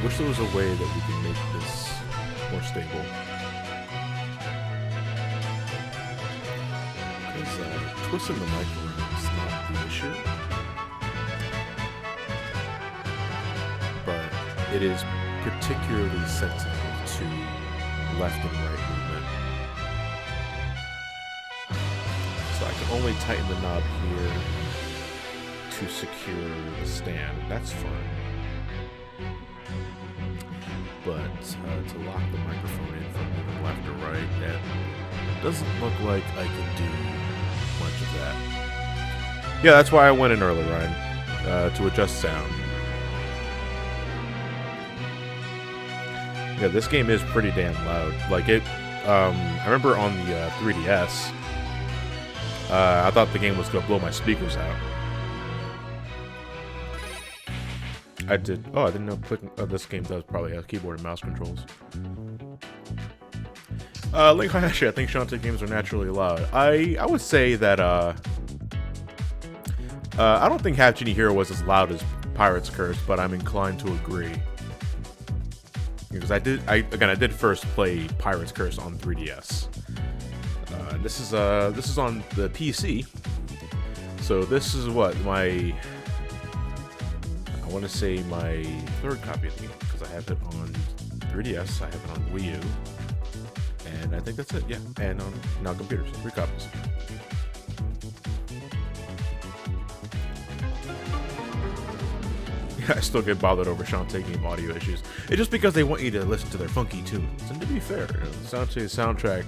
Wish there was a way that we could make this more stable. Because twisting the microphone is not the issue. But it is particularly sensitive to left and right movement. So I can only tighten the knob here to secure the stand. That's fine. But to lock the microphone in from moving left or right, that doesn't look like I can do much of that. Yeah, that's why I went in early, Ryan, to adjust sound. Yeah, this game is pretty damn loud. Like it, I remember on the 3DS, I thought the game was gonna blow my speakers out. I did. Oh, I didn't know clicking. Oh, this game does probably have keyboard and mouse controls. Link Hayashi, I think Shantae games are naturally loud. I would say that I don't think Half Genie Hero was as loud as Pirate's Curse, but I'm inclined to agree. Because I did first play Pirate's Curse on 3DS. This is on the PC. So this is what I want to say my third copy of the game, because I have it on 3DS, I have it on Wii U, and I think that's it. Yeah, and on now computers, 3 copies. I still get bothered over Shantae game audio issues. It's just because they want you to listen to their funky tunes. And to be fair, Shantae's soundtrack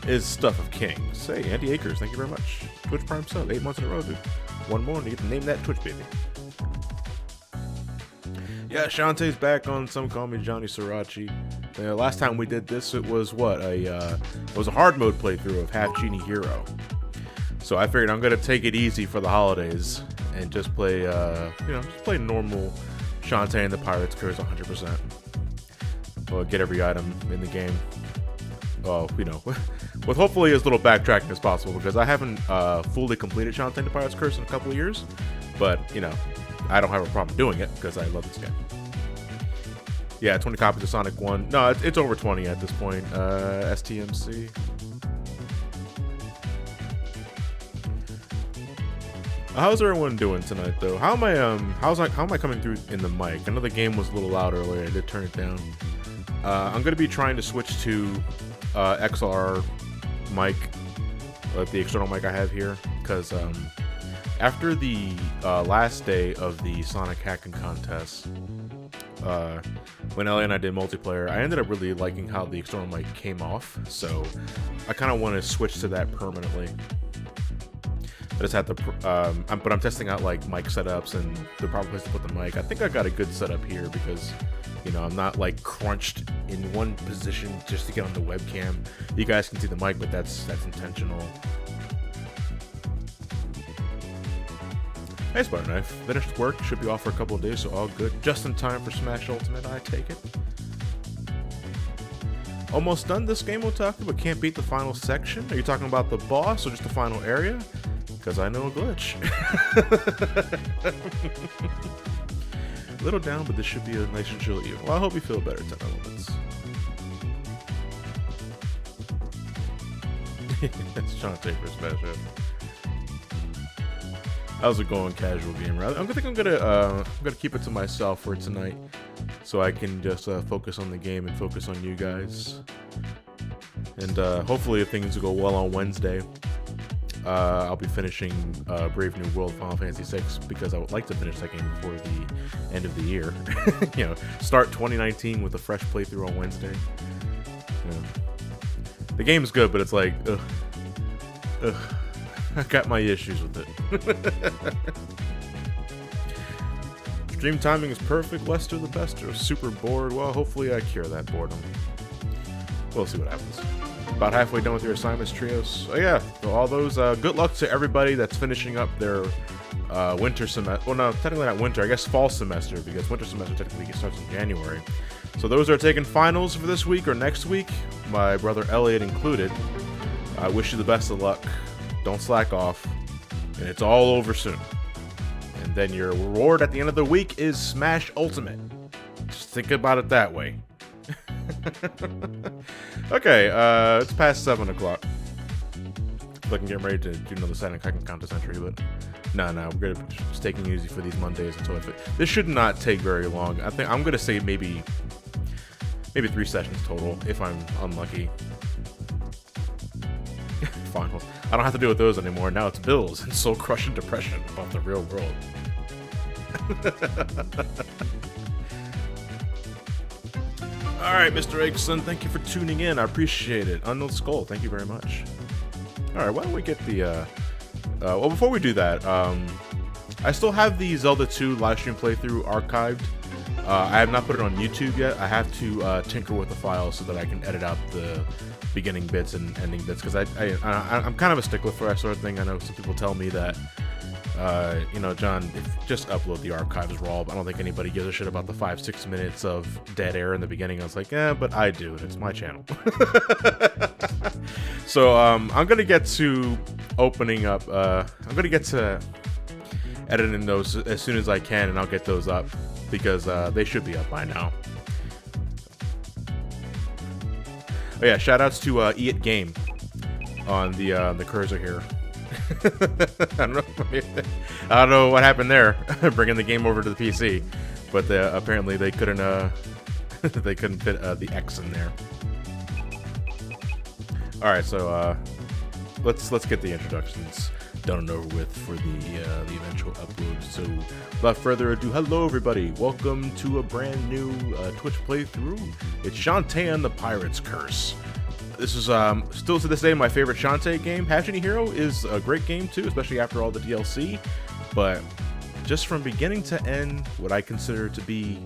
is stuff of kings. Hey, Andy Akers, thank you very much. Twitch Prime sub, 8 months in a row, dude. One more, and you get to name that Twitch baby. Yeah, Shantae's back on Some Call Me Johnny Sriracha. Last time we did this, it was what? It was a hard mode playthrough of Half Genie Hero. So I figured I'm gonna take it easy for the holidays and just play, just play normal Shantae and the Pirate's Curse 100%. Well, get every item in the game. With hopefully as little backtracking as possible, because I haven't fully completed Shantae and the Pirate's Curse in a couple of years. But, I don't have a problem doing it because I love this game. Yeah, 20 copies of Sonic 1. No, it's over 20 at this point. STMC. How's everyone doing tonight, though? How am I coming through in the mic? I know the game was a little loud earlier. I did turn it down. I'm gonna be trying to switch to XLR mic, like the external mic I have here, because after the last day of the Sonic hacking contest, when Ellie and I did multiplayer, I ended up really liking how the external mic came off. So I kind of want to switch to that permanently. I just have to, but I'm testing out like mic setups and the proper place to put the mic. I think I got a good setup here because, I'm not like crunched in one position just to get on the webcam. You guys can see the mic, but that's intentional. Hey, Spartan Knife. Finished work, should be off for a couple of days, so all good. Just in time for Smash Ultimate, I take it. Almost done this game, Otaku, but can't beat the final section. Are you talking about the boss or just the final area? Because I know a glitch. Little down, but this should be a nice and chill evening. Well, I hope you feel better, 10 Elements. That's Shantae for Smash Up. How's it going, casual gamer? I'm gonna keep it to myself for tonight, so I can just focus on the game and focus on you guys. And hopefully, if things go well on Wednesday, I'll be finishing Brave New World Final Fantasy VI, because I would like to finish that game before the end of the year. Start 2019 with a fresh playthrough on Wednesday. The game's good, but it's like, ugh. I got my issues with it. Stream timing is perfect. Lester the Bester. Super bored. Well, hopefully I cure that boredom. We'll see what happens. About halfway done with your assignments, Trios. Oh yeah, so all those. Good luck to everybody that's finishing up their winter semester. Well, no, technically not winter. I guess fall semester, because winter semester technically starts in January. So those are taking finals for this week or next week. My brother Elliot included. I wish you the best of luck. Don't slack off, and it's all over soon. And then your reward at the end of the week is Smash Ultimate. Just think about it that way. Okay, it's past 7 o'clock. If I can get ready to do another setting, I can count this entry, but no, we're gonna just taking it easy for these Mondays until this should not take very long. I think I'm gonna say maybe 3 sessions total if I'm unlucky. Finals. I don't have to deal with those anymore. Now it's bills and soul crushing depression about the real world. Alright, Mr. Eggson, thank you for tuning in. I appreciate it. Unknown Skull, thank you very much. Alright, why don't we get the, well, before we do that, I still have the Zelda 2 livestream playthrough archived. I have not put it on YouTube yet. I have to tinker with the file so that I can edit out the beginning bits and ending bits, because I'm kind of a stickler for that sort of thing. I know some people tell me that, you know, John, just upload the archives raw. I don't think anybody gives a shit about the 5-6 minutes of dead air in the beginning. I was like, but I do, and it's my channel. So I'm gonna get to opening up. I'm gonna get to editing those as soon as I can, and I'll get those up because they should be up by now. Oh yeah, shoutouts to Eat Game on the cursor here. I don't know what happened there, bringing the game over to the PC, but apparently they couldn't they couldn't fit the X in there. All right, so let's get the introductions done and over with for the eventual upload. So without further ado, hello everybody, welcome to a brand new Twitch playthrough. It's Shantae and the Pirate's Curse. This is still to this day my favorite Shantae game. Half Genie Hero is a great game too, especially after all the DLC, but just from beginning to end, what I consider to be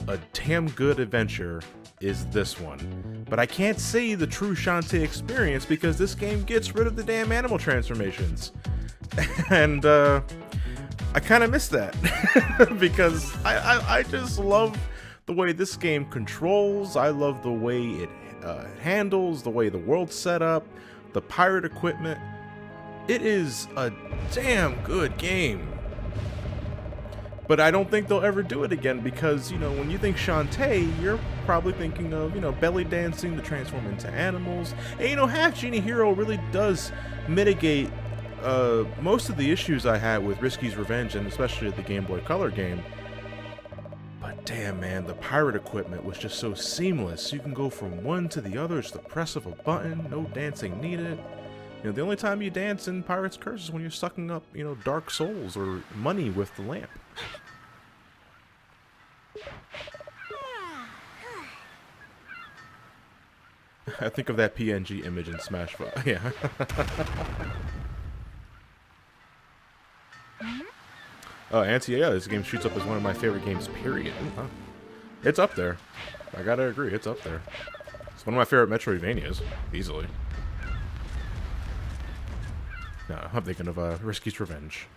a damn good adventure is this one. But I can't say the true Shantae experience because this game gets rid of the damn animal transformations. And I kind of miss that because I just love the way this game controls. I love the way it handles, the way the world's set up, the pirate equipment. It is a damn good game. But I don't think they'll ever do it again because, you know, when you think Shantae, you're probably thinking of, you know, belly dancing to transform into animals. And, you know, Half Genie Hero really does mitigate most of the issues I had with Risky's Revenge, and especially the Game Boy Color game. But damn, man, the pirate equipment was just so seamless. You can go from one to the other, just the press of a button, no dancing needed. You know, the only time you dance in Pirate's Curse is when you're sucking up, you know, dark souls or money with the lamp. I think of that PNG image in Smash Bros. Yeah. Oh, yeah, this game shoots up as one of my favorite games, period. Huh. It's up there. I gotta agree, it's up there. It's one of my favorite Metroidvanias, easily. No, I'm thinking of Risky's Revenge.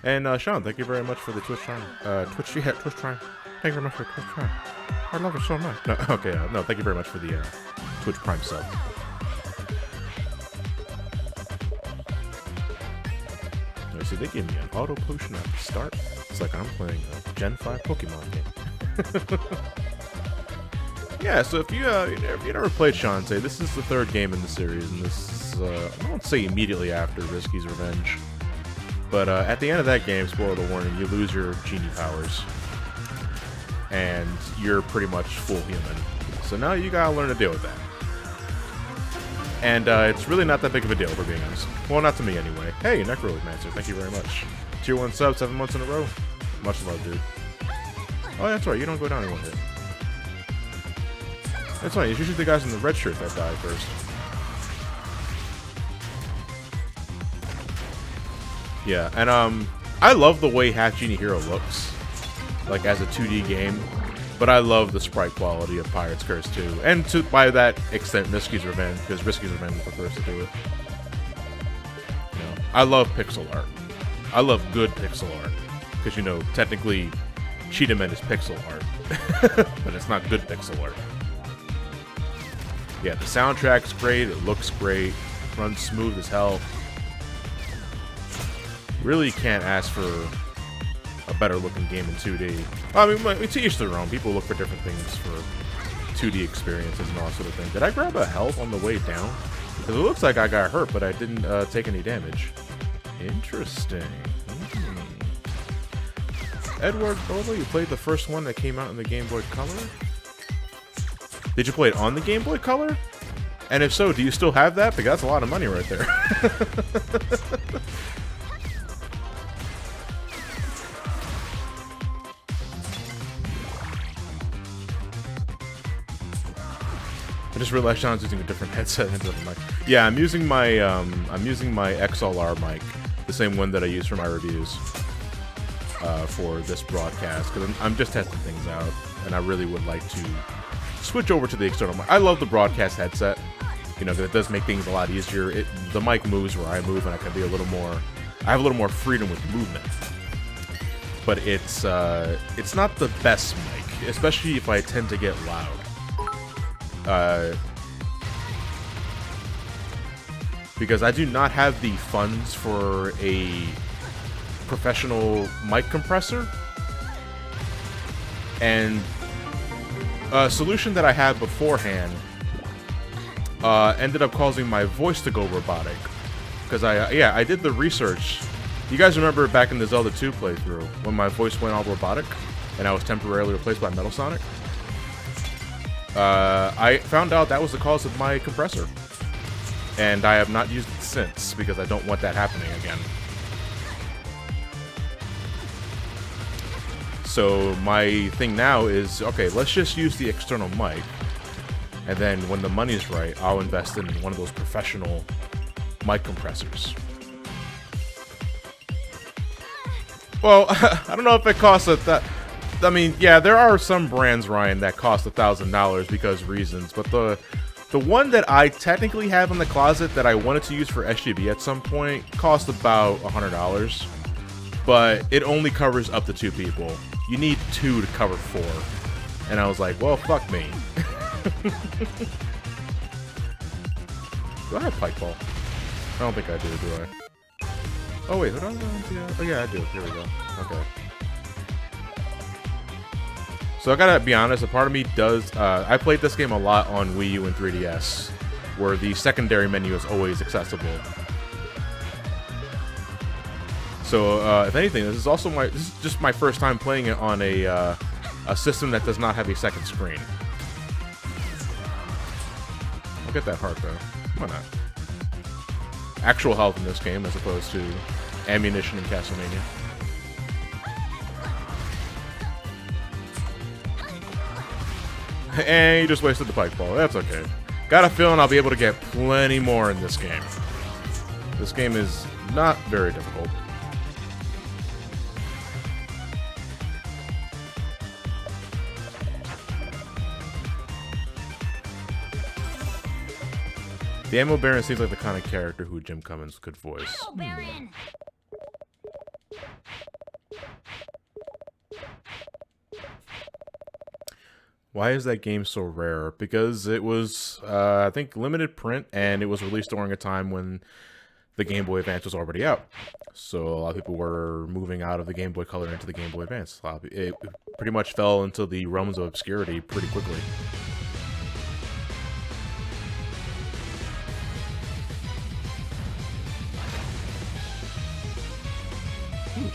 And Sean, thank you very much for the Twitch Prime. Twitch Prime. Thank you very much for Twitch Prime. I love it so much. No, okay, no, thank you very much for the Twitch Prime sub. See, they gave me an auto potion at the start. It's like I'm playing a Gen 5 Pokemon game. Yeah, so if you never played Shantae, this is the third game in the series, and this is, I won't say immediately after Risky's Revenge, but at the end of that game, spoiler warning, you lose your genie powers, and you're pretty much full human. So now you gotta learn to deal with that. And it's really not that big of a deal, for being honest. Well, not to me anyway. Hey, Necromancer, thank you very much. Tier 1 sub, 7 months in a row. Much love, dude. Oh, that's right, you don't go down in one hit. That's funny, it's usually the guys in the red shirt that die first. Yeah, and I love the way Half Genie Hero looks, like as a 2D game. But I love the sprite quality of Pirate's Curse too, and by that extent, Risky's Revenge, because Risky's Revenge was the first to do it. You know, I love pixel art. I love good pixel art, because you know, technically, Cheetah Man is pixel art, but it's not good pixel art. Yeah, the soundtrack's great. It looks great. Runs smooth as hell. Really can't ask for a better looking game in 2D. I mean, to each their own. People look for different things for 2D experiences and all sort of thing. Did I grab a health on the way down? Because it looks like I got hurt, but I didn't take any damage. Interesting. Edward Bolo, you played the first one that came out in the Game Boy Color? Did you play it on the Game Boy Color? And if so, do you still have that? Because that's a lot of money right there. I just realized Sean's using a different headset instead of mic. Yeah, I'm using my XLR mic, the same one that I use for my reviews for this broadcast, because I'm just testing things out, and I really would like to switch over to the external mic. I love the broadcast headset, you know, because it does make things a lot easier. The mic moves where I move, and I can be a little more. I have a little more freedom with movement, but it's not the best mic, especially if I tend to get loud. Because I do not have the funds for a professional mic compressor, and a solution that I had beforehand ended up causing my voice to go robotic. Because I did the research. You guys remember back in the Zelda 2 playthrough when my voice went all robotic and I was temporarily replaced by Metal Sonic? I found out that was the cause of my compressor, and I have not used it since because I don't want that happening again. So my thing now is, okay, let's just use the external mic, and then when the money's right, I'll invest in one of those professional mic compressors. Well, I don't know if it costs I mean, yeah, there are some brands, Ryan, that cost $1,000 because reasons, but the one that I technically have in the closet that I wanted to use for SGB at some point cost about $100, but it only covers up to 2 people. You need 2 to cover 4, and I was like, well, fuck me. Do I have pike ball? I don't think I do I? Oh wait, hold on. Oh yeah, I do. Here we go. Okay. So I gotta be honest, a part of me does, I played this game a lot on Wii U and 3DS, where the secondary menu is always accessible. So, if anything, this is just my first time playing it on a system that does not have a second screen. I'll get that heart though. Why not? Actual health in this game as opposed to ammunition in Castlevania. And you just wasted the pike ball. That's okay. Got a feeling I'll be able to get plenty more in this game. This game is not very difficult. The Ammo Baron seems like the kind of character who Jim Cummins could voice. Ammo Baron! Why is that game so rare? Because it was, I think, limited print, and it was released during a time when the Game Boy Advance was already out. So a lot of people were moving out of the Game Boy Color into the Game Boy Advance. It pretty much fell into the realms of obscurity pretty quickly. Ooh.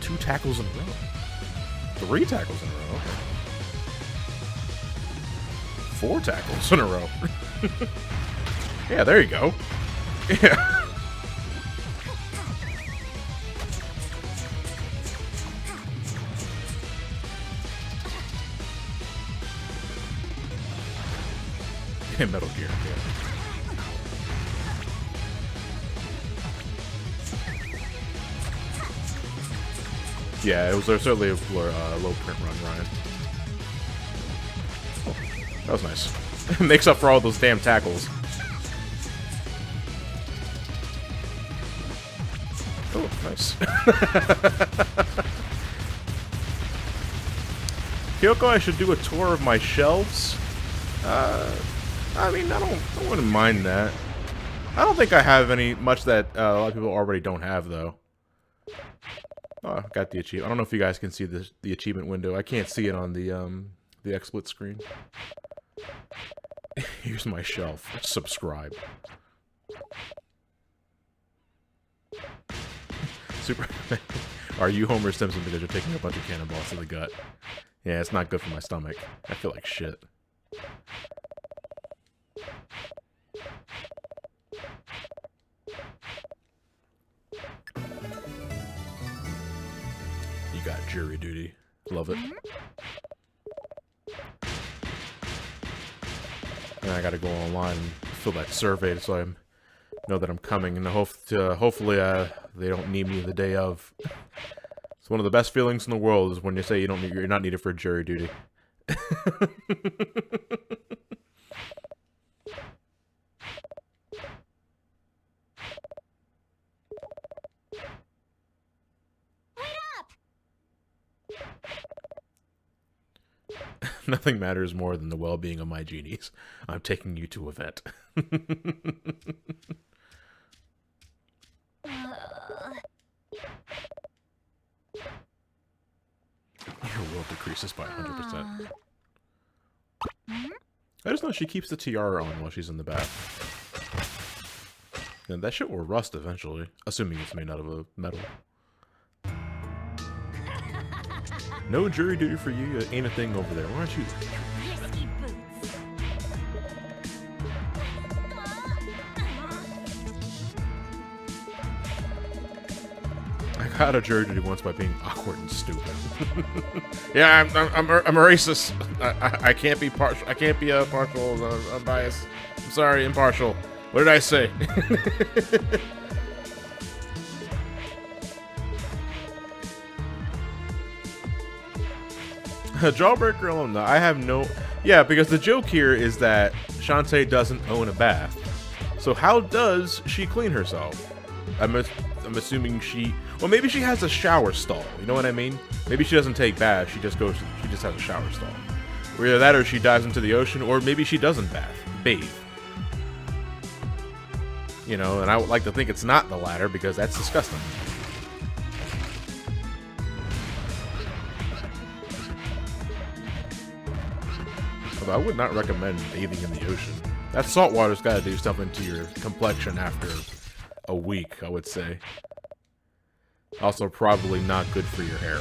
2 tackles in a row. 3 tackles in a row, okay. 4 tackles in a row. Yeah, there you go. Yeah. Metal Gear, yeah. Yeah, it was certainly a low print run, Ryan. Oh, that was nice. Makes up for all those damn tackles. Oh, nice. Kyoko, I should do a tour of my shelves. I mean, I wouldn't mind that. I don't think I have much that a lot of people already don't have, though. Oh, I got the achievement. I don't know if you guys can see the achievement window. I can't see it on the XSplit screen. Here's my shelf. Subscribe. Super. Are you Homer Simpson because you're taking a bunch of cannonballs to the gut? Yeah, it's not good for my stomach. I feel like shit. You got jury duty. Love it. And I gotta go online and fill that survey so I know that I'm coming, and hopefully they don't need me the day of. It's one of the best feelings in the world is when you say you're not needed for jury duty. Nothing matters more than the well-being of my genies. I'm taking you to event. Your will decreases by 100%. I just know she keeps the tiara on while she's in the bath. And that shit will rust eventually, assuming it's made out of a metal. No jury duty for you. Ain't a thing over there. Why aren't you? I got a jury duty once by being awkward and stupid. Yeah, I'm a racist. I can't be partial. I can't be partial. I'm biased. I'm sorry, impartial. What did I say? Jawbreaker alone, I have no... Yeah, because the joke here is that Shantae doesn't own a bath. So how does she clean herself? I'm assuming she... Well, maybe she has a shower stall. You know what I mean? Maybe she doesn't take baths. She just has a shower stall. Or either that or she dives into the ocean, or maybe she doesn't bathe. You know, and I would like to think it's not the latter because that's disgusting. Although I would not recommend bathing in the ocean. That salt water's got to do something to your complexion after a week, I would say. Also, probably not good for your hair.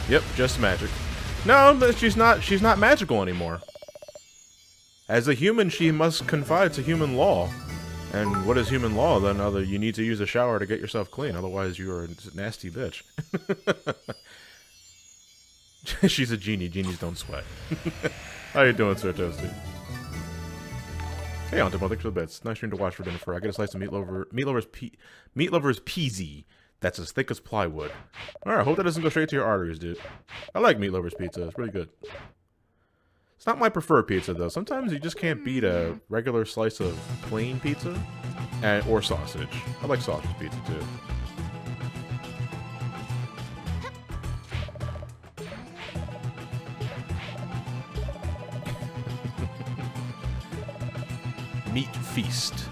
Yep, just magic. No, but she's not magical anymore. As a human, she must confide to human law. And what is human law, then, other you need to use a shower to get yourself clean, otherwise you are a nasty bitch. She's a genie. Genies don't sweat. How you doing, Sir Toasty? Hey, Antimo, thanks for the bits. Nice stream to watch for dinner for. I get a slice of meat lover's peasy. That's as thick as plywood. Alright, hope that doesn't go straight to your arteries, dude. I like meat lover's pizza. It's really good. It's not my preferred pizza, though. Sometimes you just can't beat a regular slice of plain pizza or sausage. I like sausage pizza, too. Meat Feast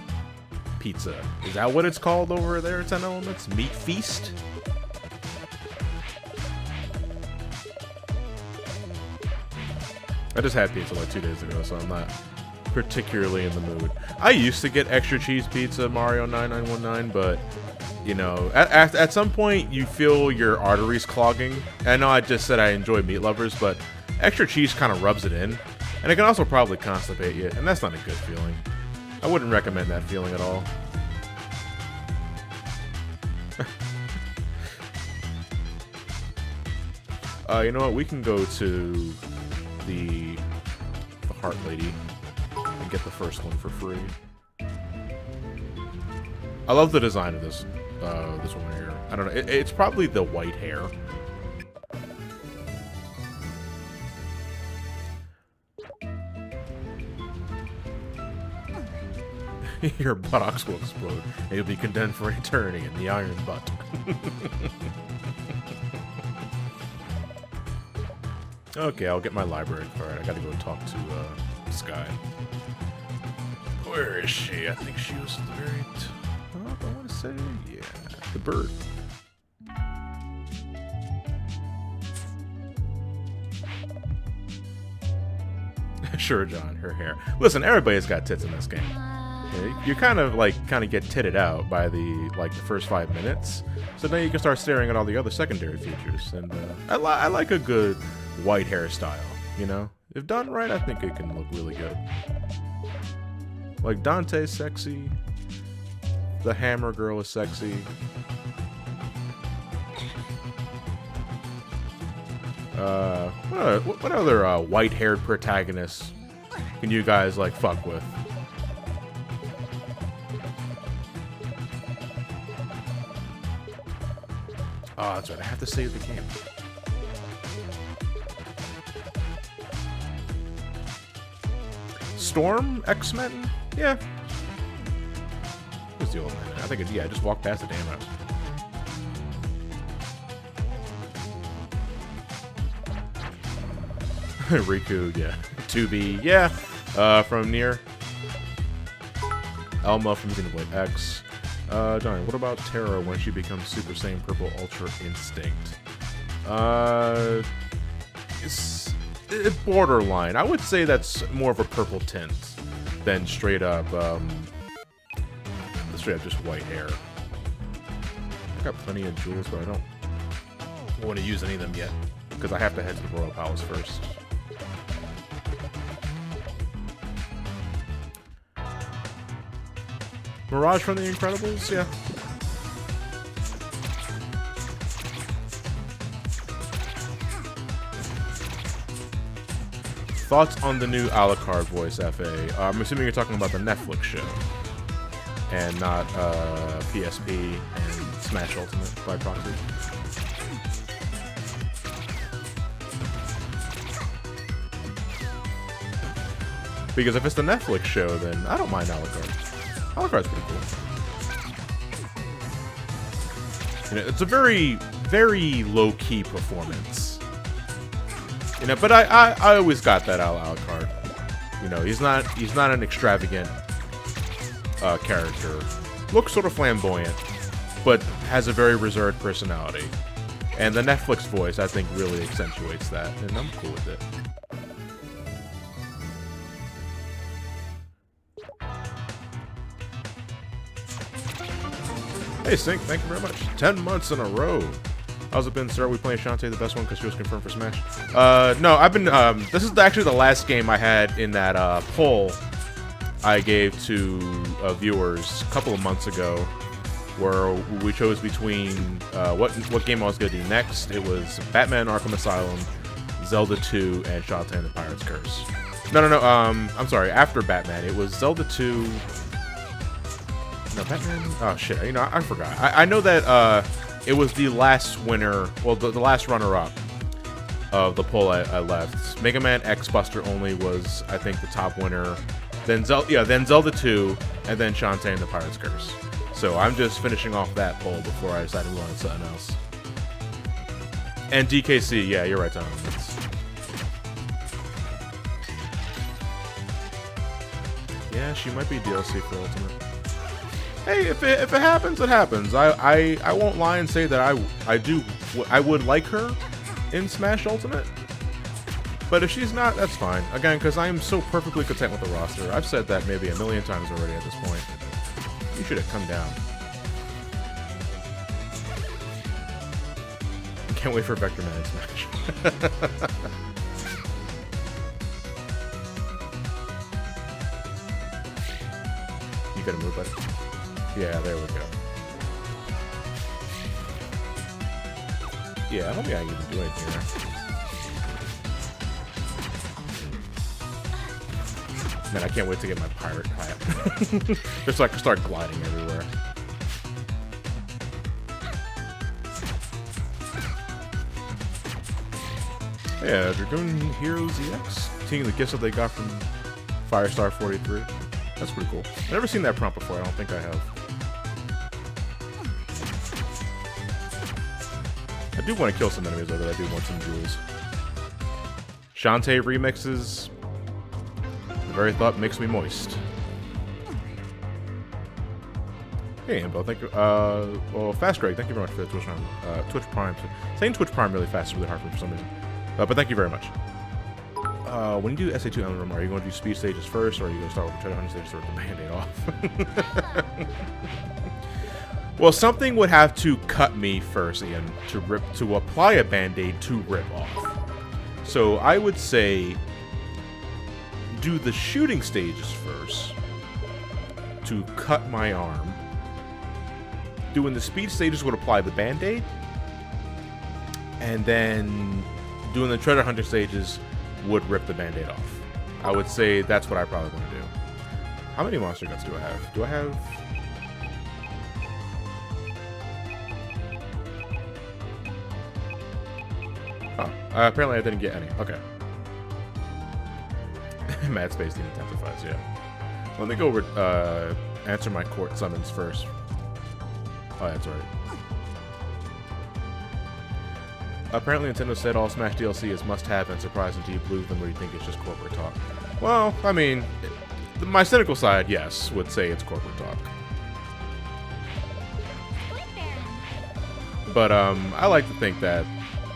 pizza. Is that what it's called over there at 10 Elements? Meat Feast? I just had pizza like 2 days ago, so I'm not particularly in the mood. I used to get extra cheese pizza, Mario 9919, but, you know, at some point you feel your arteries clogging. I know I just said I enjoy meat lovers, but extra cheese kind of rubs it in. And it can also probably constipate you, and that's not a good feeling. I wouldn't recommend that feeling at all. You know what? We can go to the Heart Lady and get the first one for free. I love the design of this this one here. I don't know. It's probably the white hair. Your buttocks will explode, and you'll be condemned for eternity in the iron butt. Okay, I'll get my library card. I gotta go talk to Sky. Where is she? I think she was the very top, I want to say. Yeah, the bird. Sure, John, her hair. Listen, everybody's got tits in this game. Yeah, you kind of get titted out by the first 5 minutes, so now you can start staring at all the other secondary features. And I like a good white hairstyle. You know, if done right, I think it can look really good. Like Dante's sexy. The Hammer Girl is sexy. What other white-haired protagonists can you guys fuck with? Oh, that's right. I have to save the game. Storm? X-Men? Yeah. Who's the old man? I think I just walked past the damn house. Riku, yeah. 2B, yeah. From Nier. Elma from Xenoblade X. Johnny, what about Terra when she becomes Super Saiyan Purple Ultra Instinct? It's borderline. I would say that's more of a purple tint than straight up just white hair. I got plenty of jewels, but I don't want to use any of them yet because I have to head to the Royal Palace first. Mirage from The Incredibles? Yeah. Thoughts on the new Alucard voice, FA? I'm assuming you're talking about the Netflix show. And not PSP and Smash Ultimate by proxy. Because if it's the Netflix show, then I don't mind Alucard. Alucard's pretty cool. You know, it's a very, very low-key performance. You know, but I always got that out of Alucard. You know, he's not an extravagant character. Looks sort of flamboyant, but has a very reserved personality. And the Netflix voice, I think, really accentuates that, and I'm cool with it. Hey, Sync, thank you very much. 10 months in a row. How's it been, sir? Are we playing Shantae the best one because she was confirmed for Smash? No, I've been, this is actually the last game I had in that, poll I gave to viewers a couple of months ago, where we chose between, what game I was going to do next. It was Batman Arkham Asylum, Zelda 2, and Shantae and the Pirate's Curse. No, I'm sorry, after Batman, it was Zelda 2... No, Batman? Oh, shit. You know, I forgot. I know that it was the last winner, well, the last runner-up of the poll I left. Mega Man X Buster Only was, I think, the top winner. Then Zelda 2, and then Shantae and the Pirate's Curse. So I'm just finishing off that poll before I decide to move on to something else. And DKC, yeah, you're right, Tom. Yeah, she might be DLC for Ultimate. Hey, if it happens, it happens. I won't lie and say that I would like her in Smash Ultimate. But if she's not, that's fine. Again, because I am so perfectly content with the roster. I've said that maybe a million times already at this point. You should have come down. Can't wait for Vector Man in Smash. You gotta move, buddy. Yeah, there we go. Yeah, I don't think I can even do anything there. Man, I can't wait to get my pirate hat. Just so I can start gliding everywhere. Yeah, they're doing Heroes EX. Seeing the gifts that they got from Firestar 43. That's pretty cool. I've never seen that prompt before. I don't think I have. I do want to kill some enemies, though, that I do want some jewels. Shantae remixes. The very thought makes me moist. Hey, Ambo, thank you. Well, Fast Greg, thank you very much for the Twitch Prime. Saying Twitch Prime really fast is really hard for me for some reason. But thank you very much. When you do SA2 Emblem, are you going to do speed stages first, or are you going to start with the treasure hunting stages to rip the band-aid off? Well, something would have to cut me first, Ian, to apply a band-aid to rip off. So I would say do the shooting stages first to cut my arm. Doing the speed stages would apply the band-aid, and then doing the treasure hunter stages would rip the band-aid off. I would say that's what I probably want to do. How many monster guts do I have? Do I have... Oh, apparently I didn't get any. Okay. Mad Space Team intensifies, yeah. Let me go over, answer my court summons first. Oh, that's right. Apparently Nintendo said all Smash DLC is must-have and surprising to you, Blue, than where you think it's just corporate talk. Well, I mean, my cynical side, yes, would say it's corporate talk. But, I like to think that,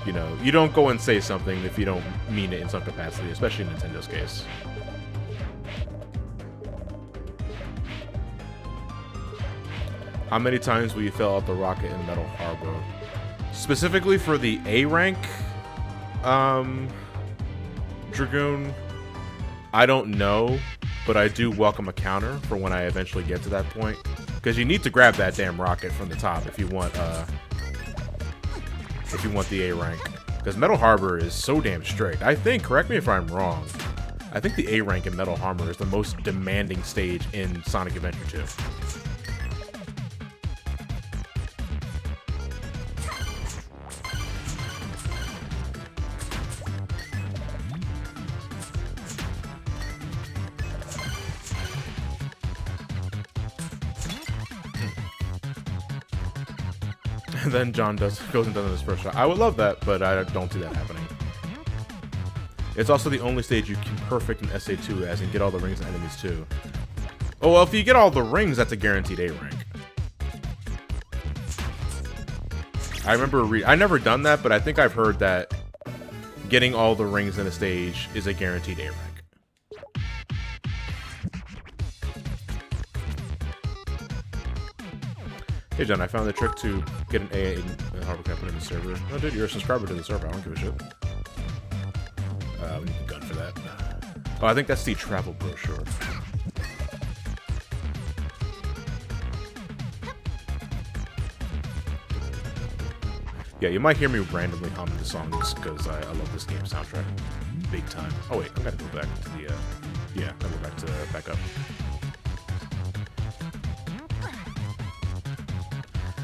you know, you don't go and say something if you don't mean it in some capacity, especially in Nintendo's case. How many times will you fill out the rocket in Metal Harbor? Specifically for the A rank Dragoon, I don't know, but I do welcome a counter for when I eventually get to that point. Because you need to grab that damn rocket from the top if you want the A rank. Because Metal Harbor is so damn strict. I think, correct me if I'm wrong, I think the A rank in Metal Harbor is the most demanding stage in Sonic Adventure 2. And then John goes and does his first shot. I would love that, but I don't see that happening. It's also the only stage you can perfect in SA2, as in get all the rings and enemies too. Oh, well, if you get all the rings, that's a guaranteed A rank. I remember I never done that, but I think I've heard that getting all the rings in a stage is a guaranteed A rank. Hey John, I found the trick to get an A in Harbor Captain in the server. Oh dude, you're a subscriber to the server, I don't give a shit. We need a gun for that. Oh, I think that's the travel brochure. Yeah, you might hear me randomly humming the songs because I love this game soundtrack. Big time. Oh wait, I gotta go back to the, yeah, I'll go back up.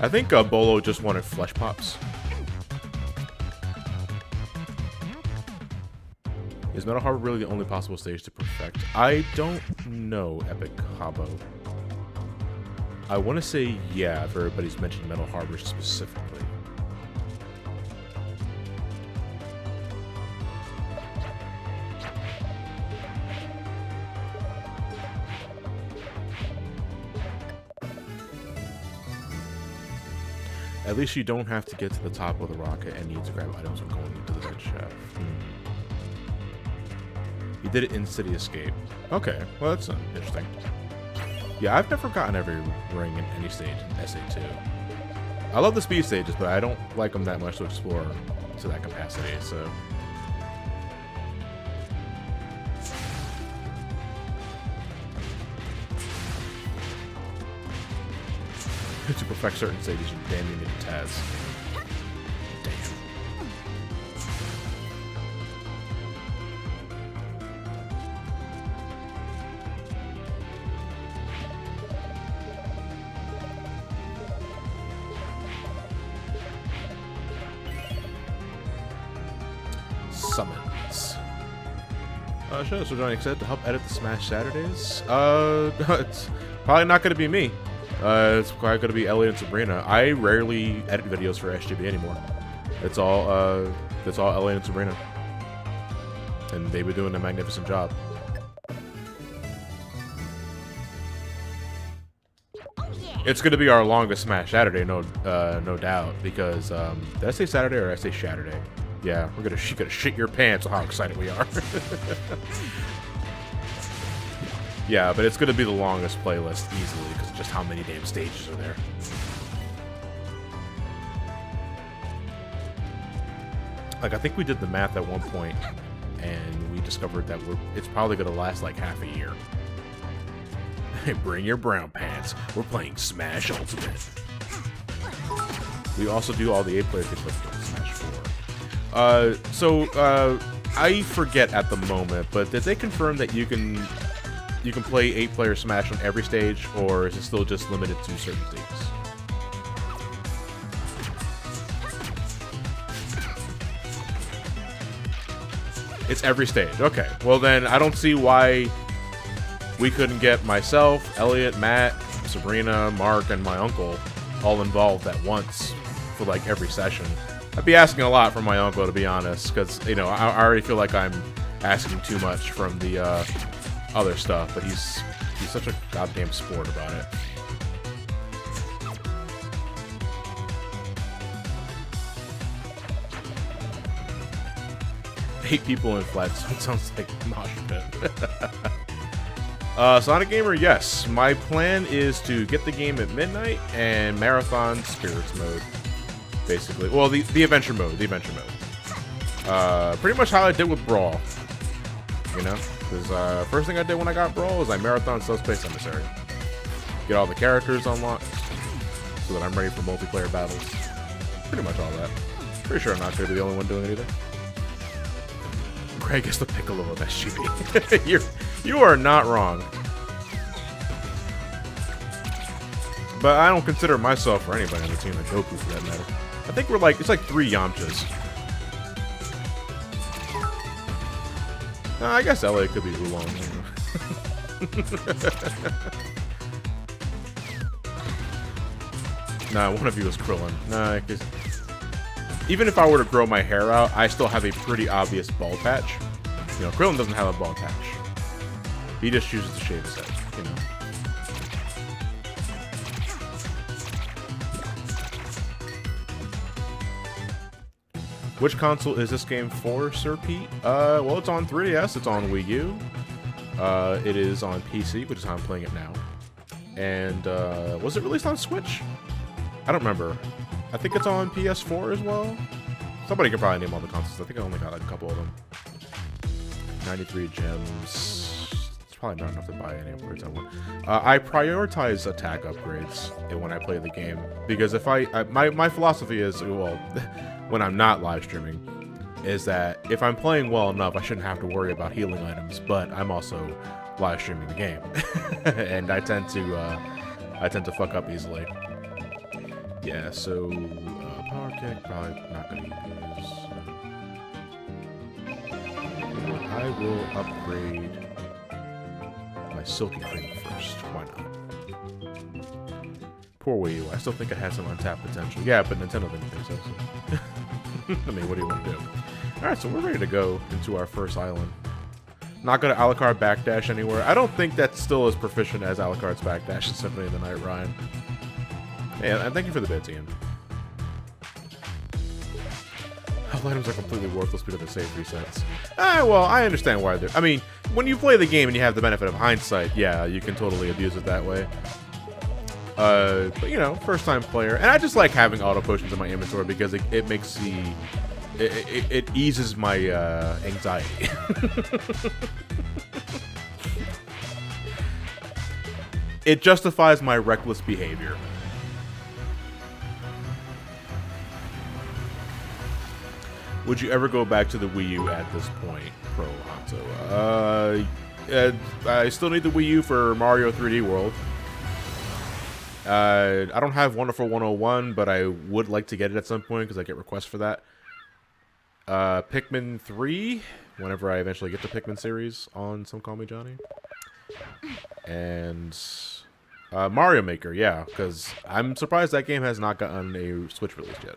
I think Bolo just wanted flesh pops. Is Metal Harbor really the only possible stage to perfect? I don't know, Epic Habo. I want to say yeah, if everybody's mentioned Metal Harbor specifically. At least you don't have to get to the top of the rocket and need to grab items when going into the red shaft. You did it in City Escape. Okay, well that's interesting. Yeah, I've never gotten every ring in any stage in SA2. I love the speed stages, but I don't like them that much to explore to that capacity, so... To perfect certain stages, you damn near need a Taz. Damn. Summons. Shows for joining excited to help edit the Smash Saturdays. It's probably not going to be me. It's probably going to be Elliot and Sabrina. I rarely edit videos for SGB anymore. It's all Elliot and Sabrina, and they've been doing a magnificent job. It's going to be our longest Smash Saturday, no doubt, because did I say Saturday or did I say Saturday? Yeah, we're gonna shit your pants on how excited we are. Yeah, but it's gonna be the longest playlist easily because of just how many damn stages are there. Like, I think we did the math at one point, and we discovered that it's probably gonna last like half a year. Hey, bring your brown pants. We're playing Smash Ultimate. We also do all the 8-player things like Smash 4. I forget at the moment, but did they confirm that you can play 8-player Smash on every stage, or is it still just limited to certain stages? It's every stage. Okay. Well then, I don't see why we couldn't get myself, Elliot, Matt, Sabrina, Mark, and my uncle all involved at once for like every session. I'd be asking a lot from my uncle, to be honest, because, you know, I already feel like I'm asking too much from the other stuff, but he's such a goddamn sport about it. Eight people in flat zone sounds like mosh pit. Sonic Gamer, yes. My plan is to get the game at midnight and marathon Spirits mode. Basically, well, the adventure mode, pretty much how I did with Brawl, you know, because first thing I did when I got Brawl was I marathon Subspace Emissary, get all the characters unlocked, so that I'm ready for multiplayer battles, pretty much all that. Pretty sure I'm not going to be the only one doing it either. Greg is the Piccolo of SGB. you are not wrong. But I don't consider myself or anybody on the team a Goku for that matter. I think it's like 3 Yamchas. I guess Elliot could be Oolong. Nah, one of you is Krillin. Nah, because even if I were to grow my hair out, I still have a pretty obvious bald patch. You know, Krillin doesn't have a bald patch. He just chooses to shave his head, you know. Which console is this game for, Sir Pete? Well, it's on 3DS, it's on Wii U. It is on PC, which is how I'm playing it now. And, was it released on Switch? I don't remember. I think it's on PS4 as well. Somebody can probably name all the consoles. I think I only got like a couple of them. 93 gems. It's probably not enough to buy any upgrades I want. I prioritize attack upgrades when I play the game. Because if my philosophy is, well, when I'm not live streaming, is that if I'm playing well enough, I shouldn't have to worry about healing items, but I'm also live streaming the game. And I tend to fuck up easily. Yeah, so power kick, probably not gonna use. I will upgrade my Silky Cream first. Why not? Poor Wii U. I still think it has some untapped potential. Yeah, but Nintendo didn't think so. I mean, what do you want to do? Alright, so we're ready to go into our first island. Not going to Alucard backdash anywhere. I don't think that's still as proficient as Alucard's backdash in Symphony of the Night, Ryan. Hey, and thank you for the bits, Ian. Health items are completely worthless because of the save resets. Well, I understand why they're... I mean, when you play the game and you have the benefit of hindsight, yeah, you can totally abuse it that way. But, you know, first-time player. And I just like having auto potions in my inventory because it makes the... It eases my anxiety. It justifies my reckless behavior. Would you ever go back to the Wii U at this point, Pro Hanto? I still need the Wii U for Mario 3D World. I don't have Wonderful 101, but I would like to get it at some point because I get requests for that. Pikmin 3, whenever I eventually get the Pikmin series on Some Call Me Johnny. And Mario Maker, yeah, because I'm surprised that game has not gotten a Switch release yet.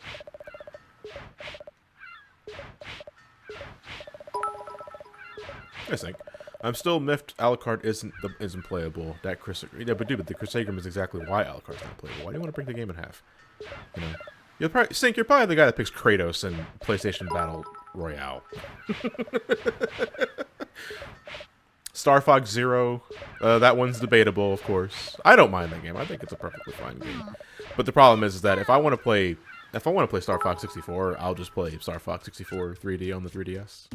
I think. I'm still miffed Alucard isn't playable. That yeah, but dude, the Crusagram is exactly why Alucard's not playable. Why do you want to break the game in half? You know, you're probably the guy that picks Kratos in PlayStation Battle Royale. Star Fox Zero, that one's debatable, of course. I don't mind that game. I think it's a perfectly fine game. But the problem is that if I want to play Star Fox 64, I'll just play Star Fox 64 3D on the 3DS.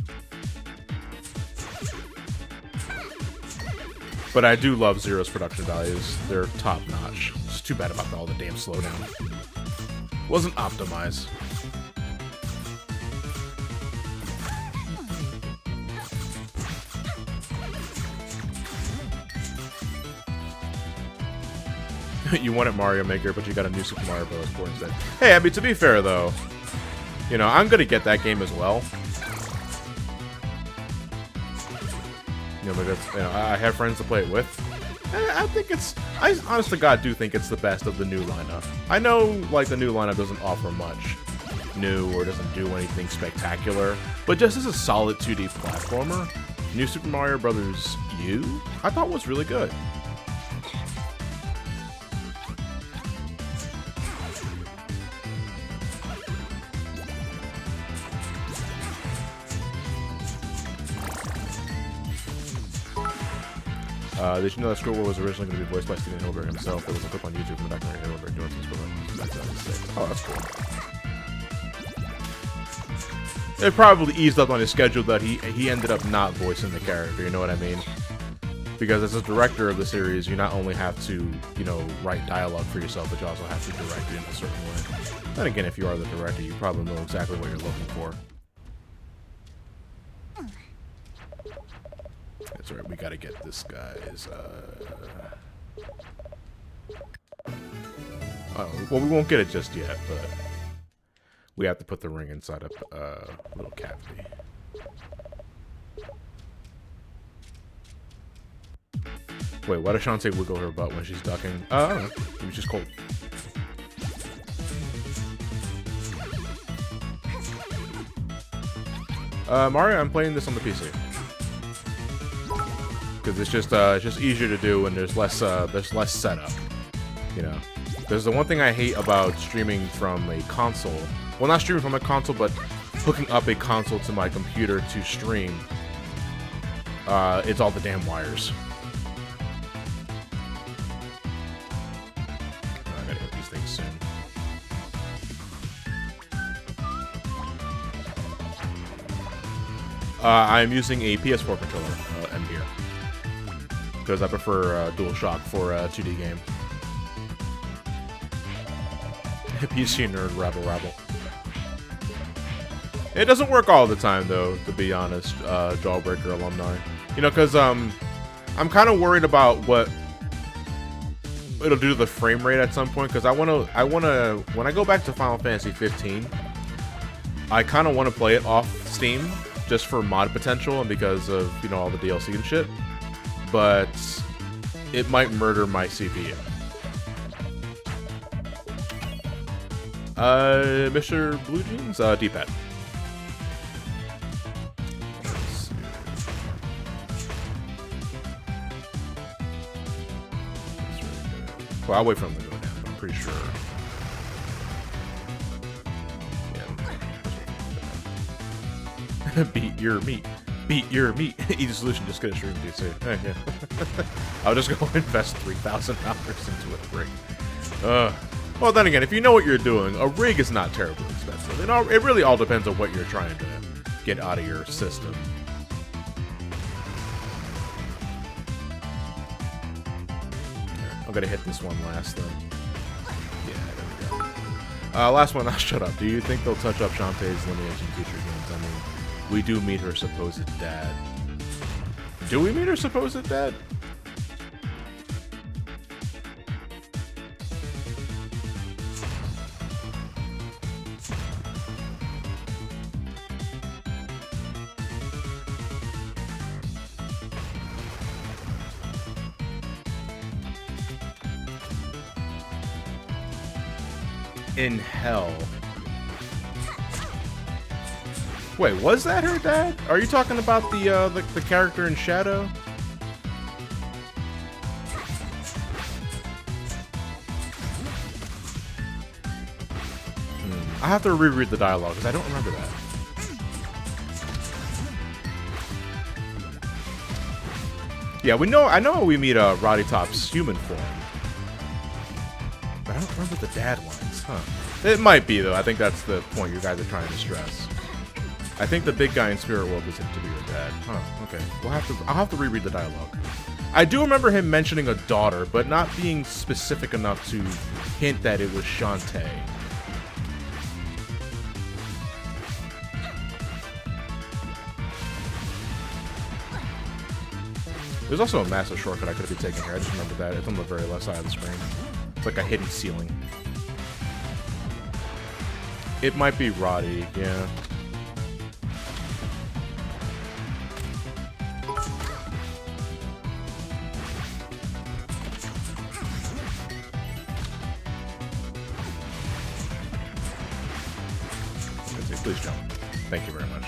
But I do love Zero's production values. They're top notch. It's too bad about all the damn slowdown. Wasn't optimized. You wanted Mario Maker, but you got a new Super Mario Bros. For instead. Hey, I mean, to be fair though, you know, I'm gonna get that game as well. You know, because I have friends to play it with. I honest to God do think it's the best of the new lineup. I know, like, the new lineup doesn't offer much new or doesn't do anything spectacular, but just as a solid 2D platformer, New Super Mario Bros. U, I thought was really good. Did you know that Squidward was originally going to be voiced by Steven Hilbert himself? There was a clip on YouTube from the documentary Hilbert doing some Squidward. Oh, that's cool. It probably eased up on his schedule that he ended up not voicing the character, you know what I mean? Because as a director of the series, you not only have to, you know, write dialogue for yourself, but you also have to direct it in a certain way. Then again, if you are the director, you probably know exactly what you're looking for. That's right, we gotta get this guy's, oh, well, we won't get it just yet, but we have to put the ring inside a little cavity. Wait, why does Shantae wiggle her butt when she's ducking? I don't know. Maybe she's cold. Mario, I'm playing this on the PC. Because it's just easier to do and there's less setup, you know. There's the one thing I hate about streaming from a console. Well, not streaming from a console, but hooking up a console to my computer to stream. It's all the damn wires. I gotta get these things soon. I'm using a PS4 controller, M here. Because I prefer DualShock for a 2D game. PC nerd, rabble. It doesn't work all the time, though, to be honest, Jawbreaker alumni. You know, because I'm kind of worried about what it'll do to the frame rate at some point. Because I wanna, when I go back to Final Fantasy 15, I kind of want to play it off Steam just for mod potential and because of, you know, all the DLC and shit. But it might murder my CPU. Mr. Blue Jeans, D-pad. Well, I'll wait for him to go down, but I'm pretty sure. Yeah. Beat your meat. Beat your meat. Easy solution, just get a stream PC. Yeah. I'll just go invest $3,000 into a rig. Well, then again, if you know what you're doing, a rig is not terribly expensive. It really all depends on what you're trying to get out of your system. I'm gonna hit this one last, then. Yeah, there we go. Last one, I'll shut up. Do you think they'll touch up Shantae's lineage in future games? I mean, we do meet her supposed dad. Do we meet her supposed dad? in hell? Wait, was that her dad? Are you talking about the character in Shadow? I have to reread the dialogue because I don't remember that. Yeah, I know we meet Roddy Top's human form, but I don't remember the dad lines, huh? It might be though. I think that's the point you guys are trying to stress. I think the big guy in Spirit World is him to be your dad. Huh? Okay. I'll have to reread the dialogue. I do remember him mentioning a daughter, but not being specific enough to hint that it was Shantae. There's also a massive shortcut I could have been taking here. I just remembered that. It's on the very left side of the screen. It's like a hidden ceiling. It might be Roddy, yeah. Please jump. Thank you very much.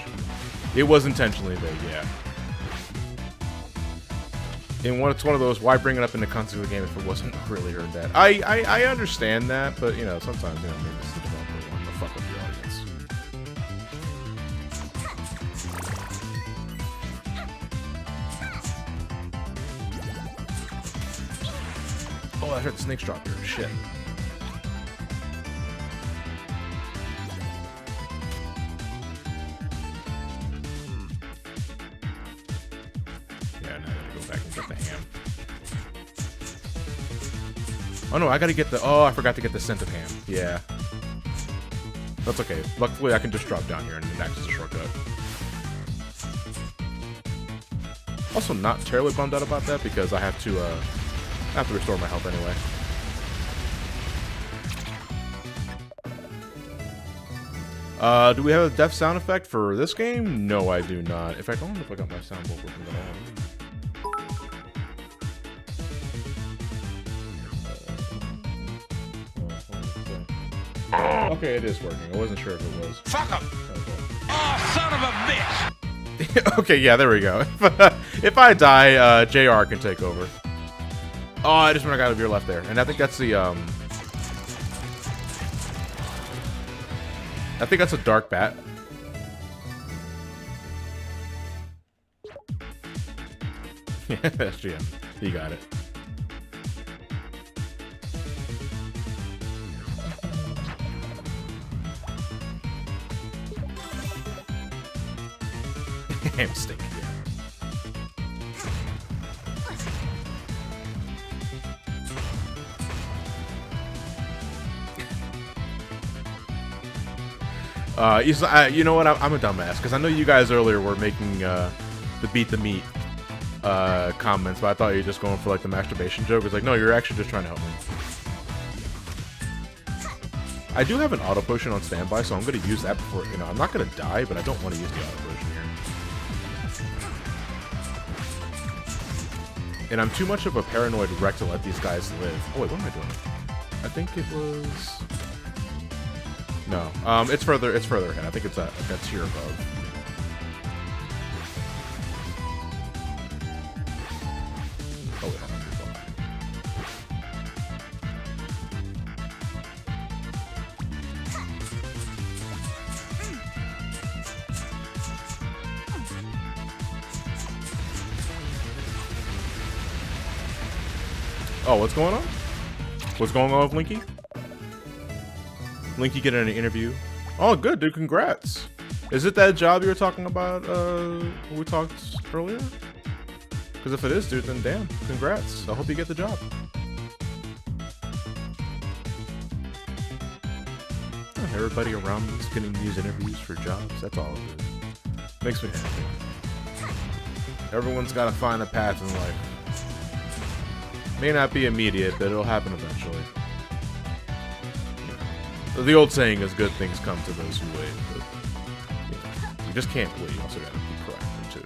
It was intentionally vague, yeah. It's one of those, why bring it up in the context of the game if it wasn't really her dad? I understand that, but you know, sometimes, you know, maybe it's the developer wanting to fuck with the audience. Oh, I heard the snakes drop here. Shit. Oh no, I gotta get the... Oh, I forgot to get the scent of ham. Yeah. That's okay. Luckily, I can just drop down here and access a shortcut. Also, not terribly bummed out about that because I have to restore my health anyway. Do we have a death sound effect for this game? No, I do not. In fact, I don't know if I got my soundboard working at all. Okay, it is working. I wasn't sure if it was. Fuck him! Okay. Oh, son of a bitch! Okay, yeah, there we go. If I die, JR can take over. Oh, I just went out of your left there. And I think that's the, I think that's a dark bat. Yeah, that's GM. You got it. Ham stink, yeah. You know what? I'm a dumbass because I know you guys earlier were making the beat the meat comments, but I thought you were just going for like the masturbation joke. It's like, no, you're actually just trying to help me. I do have an auto potion on standby, so I'm going to use that before, you know, I'm not going to die, but I don't want to use the auto potion here. And I'm too much of a paranoid wreck to let these guys live. Oh wait, what am I doing? I think it was... No, it's further ahead. I think it's a tier above. Oh wait, hold on. Oh, what's going on? What's going on with Linky? Linky getting an interview. Oh, good, dude. Congrats. Is it that job you were talking about when we talked earlier? Because if it is, dude, then damn. Congrats. I hope you get the job. Everybody around me is getting these interviews for jobs. That's all good. Makes me happy. Everyone's got to find a path in life. May not be immediate, but it'll happen eventually. The old saying is good things come to those who wait, but you know, you just can't wait. You also gotta be proactive too.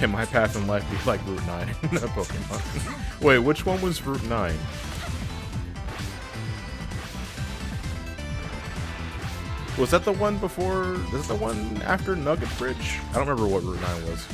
Can my path in life be like Route 9 in a Pokemon? Wait, which one was Route 9? Was that the one before? Is that the one after Nugget Bridge? I don't remember what Route 9 was.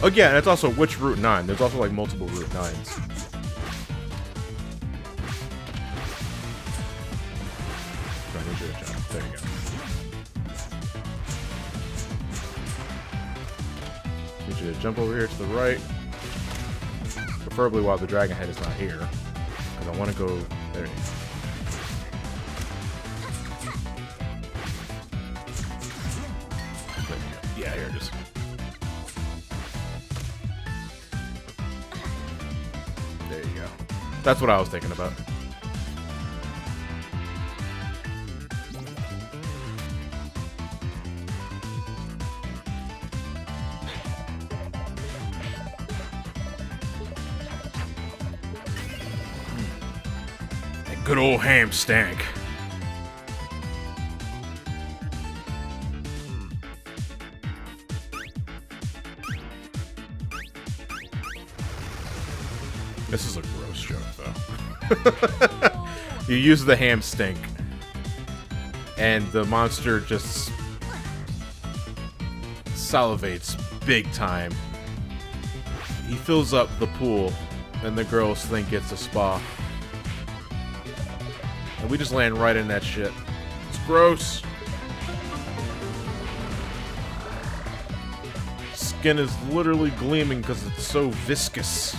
Oh yeah, and it's also which Route 9. There's also like multiple Route 9s. There you go. Need you to jump over here to the right. Preferably while the dragon head is not here. Because I want to go... There you go. Yeah, here it is. There you go. That's what I was thinking about. Good old ham stank. This is a gross joke, though. You use the ham stink, and the monster just salivates big time. He fills up the pool, and the girls think it's a spa. And we just land right in that shit. It's gross. Skin is literally gleaming because it's so viscous.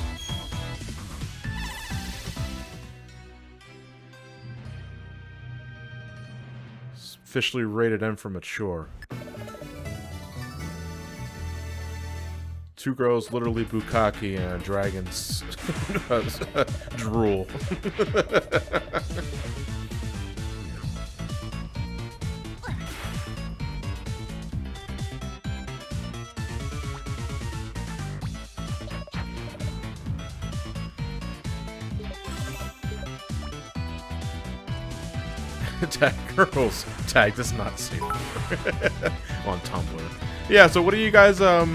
It's officially rated M for mature. Two girls literally bukkake and a dragon's drool. Tag girls. Tag this is not safe on Tumblr. Yeah, so what are you guys are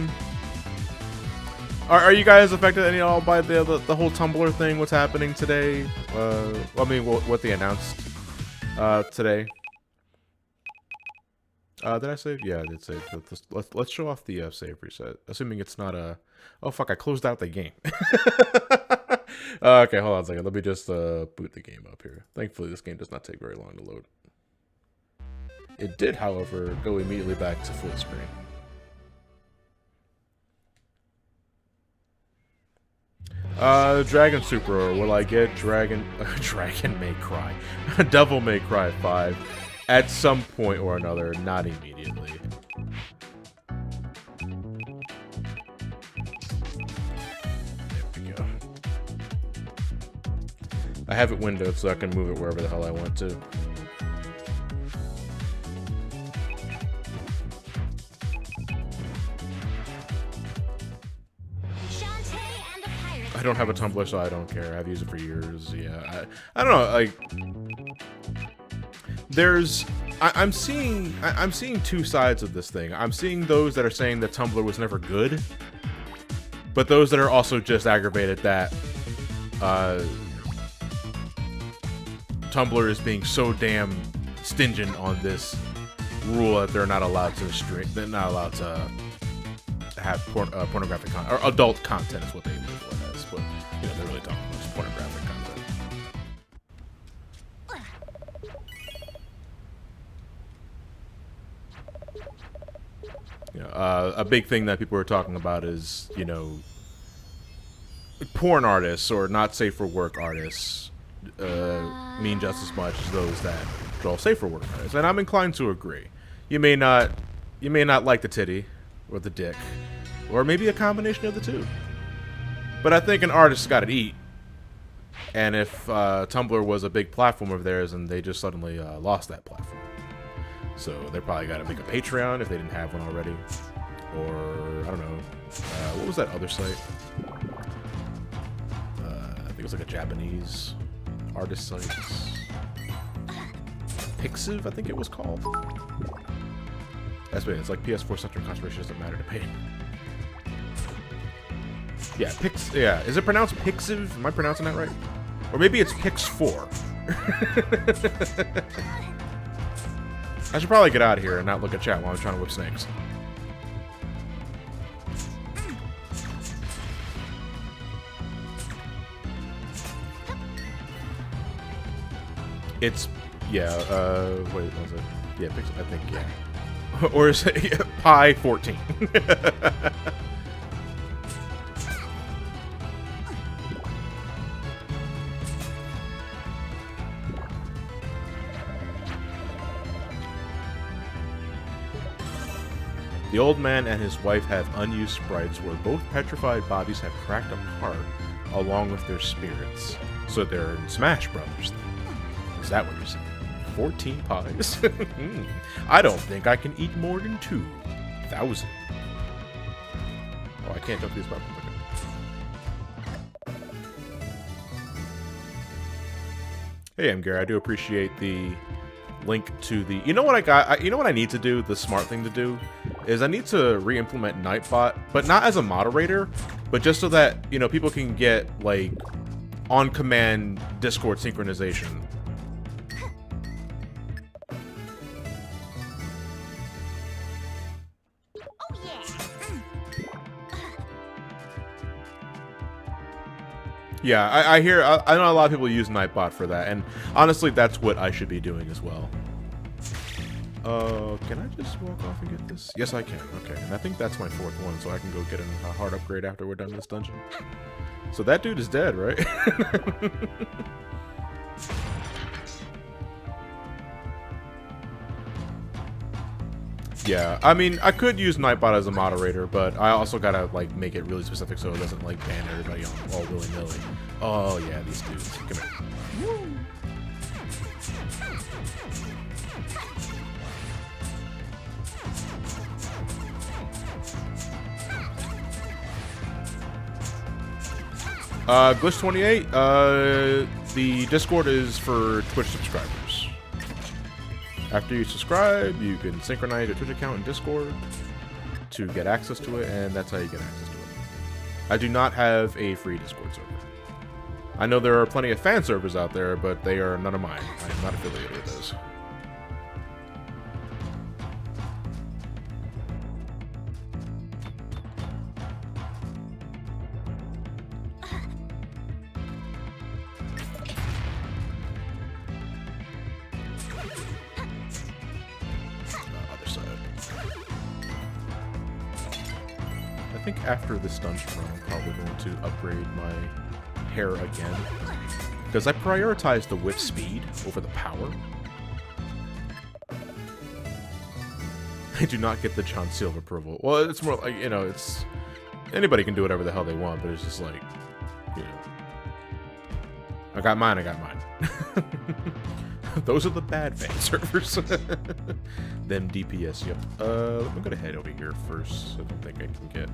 you guys affected any at all by the whole Tumblr thing? What's happening today? I mean, what they announced today. Did I save? Yeah, I did save. Let's show off the save reset. Assuming it's not a... Oh, fuck, I closed out the game. Okay, hold on a second. Let me just boot the game up here. Thankfully, this game does not take very long to load. It did, however, go immediately back to full screen. Dragon Super, or will I get Dragon May Cry? Devil May Cry 5 at some point or another, not immediately. There we go. I have it windowed so I can move it wherever the hell I want to. I don't have a Tumblr, so I don't care. I've used it for years. Yeah, I don't know. Like, I'm seeing two sides of this thing. I'm seeing those that are saying that Tumblr was never good, but those that are also just aggravated that Tumblr is being so damn stingent on this rule that they're not allowed to stream. They're not allowed to have pornographic content, or adult content is what they label it as. But you know, they're really talking about just pornographic content. You know, a big thing that people are talking about is, you know, porn artists or not safe for work artists mean just as much as those that draw safe for work artists, and I'm inclined to agree. You may not like the titty or the dick, or maybe a combination of the two. But I think an artist's got to eat. And if Tumblr was a big platform of theirs and they just suddenly lost that platform. So they probably got to make a Patreon if they didn't have one already. Or, I don't know, what was that other site? it was like a Japanese artist site. Pixiv, I think it was called. That's what it is. It's like PS4 centric conservation doesn't matter to me. Yeah, yeah. Is it pronounced Pixiv? Am I pronouncing that right? Or maybe it's Pix4. I should probably get out of here and not look at chat while I'm trying to whip snakes. It's, yeah, wait, was it? Yeah, Pix, I think, yeah. Or is it Pi 14? The old man and his wife have unused sprites where both petrified bodies have cracked apart along with their spirits. So they're in Smash Brothers then. Is that what you're saying? 14 pies? I don't think I can eat more than 2,000. Oh, I can't jump these buttons. Hey, I'm Gary. I do appreciate the link to the... You know what I got? You know what I need to do? The smart thing to do is I need to re-implement Nightbot, but not as a moderator, but just so that, you know, people can get, like, on-command Discord synchronization. Yeah, I hear, I know a lot of people use Nightbot for that, and honestly, that's what I should be doing as well. Can I just walk off and get this? Yes, I can. Okay, and I think that's my 4th one, so I can go get a hard upgrade after we're done this dungeon. So that dude is dead, right? Yeah, I mean, I could use Nightbot as a moderator, but I also gotta, like, make it really specific so it doesn't, like, ban everybody on all willy-nilly. Oh, yeah, these dudes. Come here. Glitch28, the Discord is for Twitch subscribers. After you subscribe, you can synchronize your Twitch account in Discord to get access to it, and that's how you get access to it. I do not have a free Discord server. I know there are plenty of fan servers out there, but they are none of mine. I am not affiliated with those. I think after this dungeon run, I'm probably going to upgrade my hair again. Because I prioritize the whip speed over the power. I do not get the John Silver approval. Well, it's more like, you know, it's... Anybody can do whatever the hell they want, but it's just like, you know... I got mine, I got mine. Those are the bad fan servers. Them DPS, yep. I'm gonna head over here first. I don't think I can get...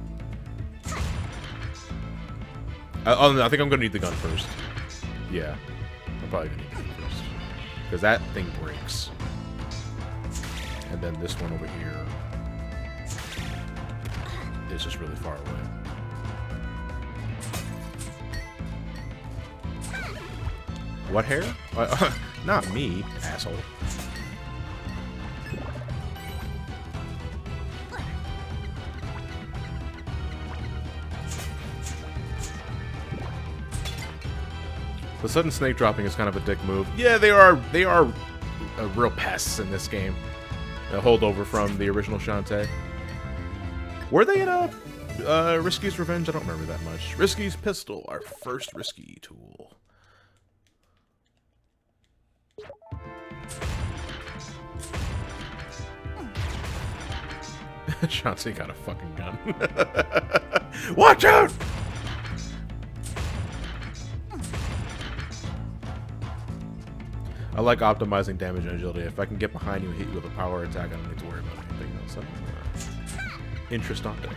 oh, no, I think I'm gonna need the gun first. Yeah. I'm probably gonna need the gun first. Because that thing breaks. And then this one over here is just really far away. What hair? Not me, asshole. The sudden snake dropping is kind of a dick move. Yeah, they are real pests in this game. A holdover from the original Shantae. Were they in Risky's Revenge? I don't remember that much. Risky's pistol, our first risky tool. Shantae got a fucking gun. Watch out! I like optimizing damage and agility. If I can get behind you and hit you with a power attack, I don't need to worry about anything else. Interessante.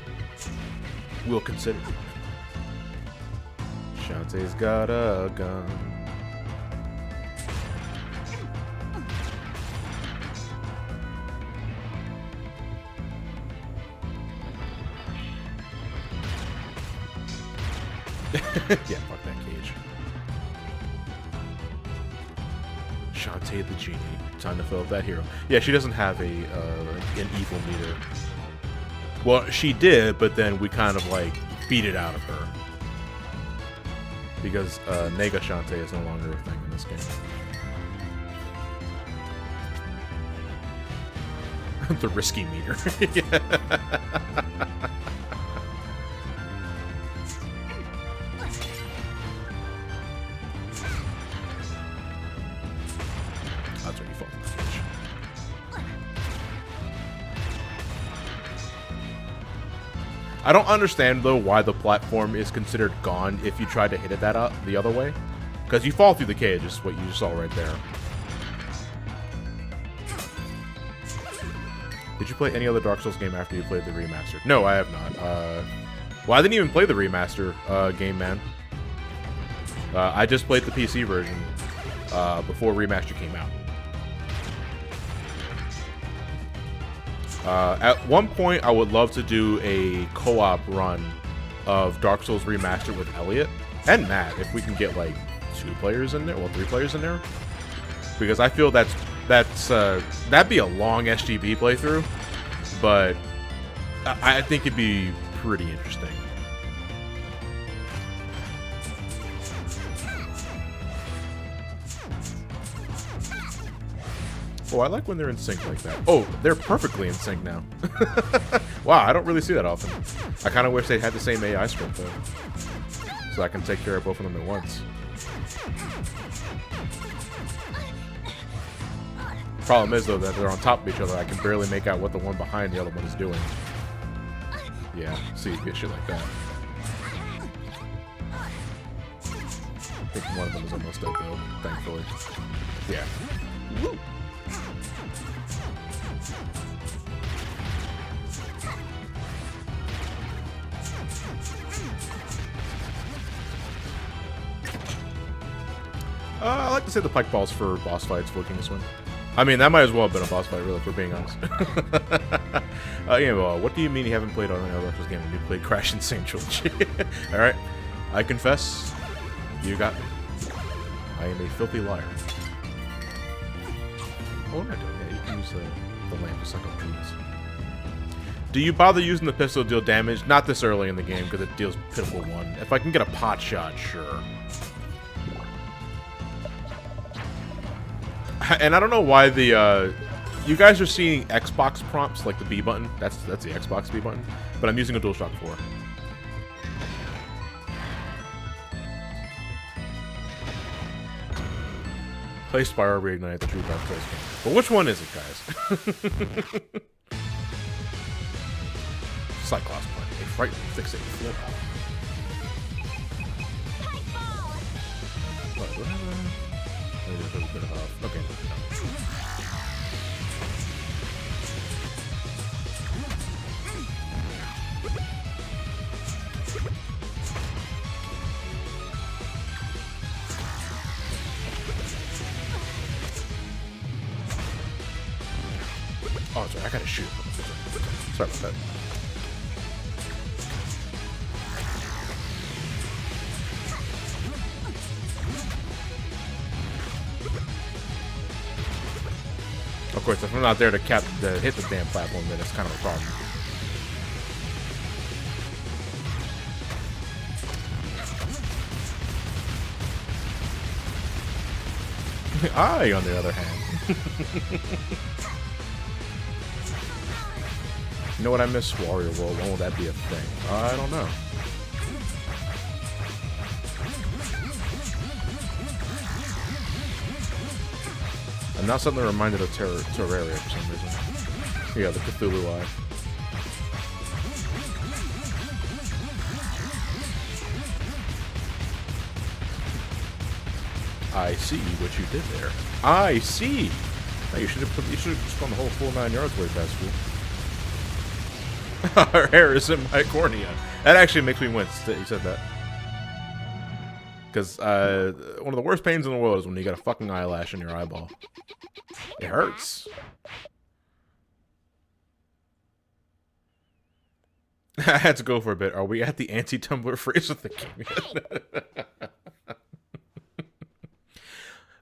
We'll consider. Shantae's got a gun. Yeah, fuck that cage. Shantae the genie. Time to fill up that hero. Yeah, she doesn't have an evil meter. Well, she did, but then we kind of like beat it out of her. Because Nega Shantae is no longer a thing in this game. The risky meter. Yeah. That's where you fall. I don't understand though why the platform is considered gone if you try to hit it the other way, because you fall through the cage. Is what you just saw right there. Did you play any other Dark Souls game after you played the remaster? No, I have not. Well, I didn't even play the remaster game, man. I just played the PC version before remaster came out. At one point, I would love to do a co-op run of Dark Souls Remastered with Elliot and Matt, if we can get like 2 players in there, well, 3 players in there, because I feel that'd be a long SGB playthrough, but I think it'd be pretty interesting. Oh, I like when they're in sync like that. Oh, they're perfectly in sync now. Wow, I don't really see that often. I kind of wish they had the same AI script, though. So I can take care of both of them at once. Problem is, though, that they're on top of each other. I can barely make out what the one behind the other one is doing. Yeah, see, get shit like that. I think one of them is almost dead, though, thankfully. Yeah. Woo! I like to say the pike balls for boss fights looking this one. I mean, that might as well have been a boss fight, really, for being honest. Yeah, well, what do you mean you haven't played on another Dark Souls game when you played Crash Insane Trilogy? Alright, I confess, you got me. I am a filthy liar. Oh, no, yeah, you can use the lamp to suck up trees. Do you bother using the pistol to deal damage? Not this early in the game, because it deals pitiful 1. If I can get a pot shot, sure. And I don't know why the you guys are seeing Xbox prompts like the B button. That's the Xbox B button. But I'm using a DualShock 4. Play Spyro Reignite the true Dark Souls game. But which one is it, guys? Cyclops play. A frightened, fixated flip. Okay. Oh, sorry, I gotta shoot. Sorry about that. Of course, if I'm not there to hit the damn platform, then it's kind of a problem. I, on the other hand. You know what I miss? Warrior World. When will that be a thing? I don't know. I'm not suddenly reminded of Terraria for some reason. Yeah, the Cthulhu Eye. I see what you did there. I see. No, you should have just gone the whole full 9 yards way past school. Her hair is in my cornea. That actually makes me wince that you said that. Because one of the worst pains in the world is when you got a fucking eyelash in your eyeball. It hurts. I had to go for a bit. Are we at the anti-Tumblr phrase of the game?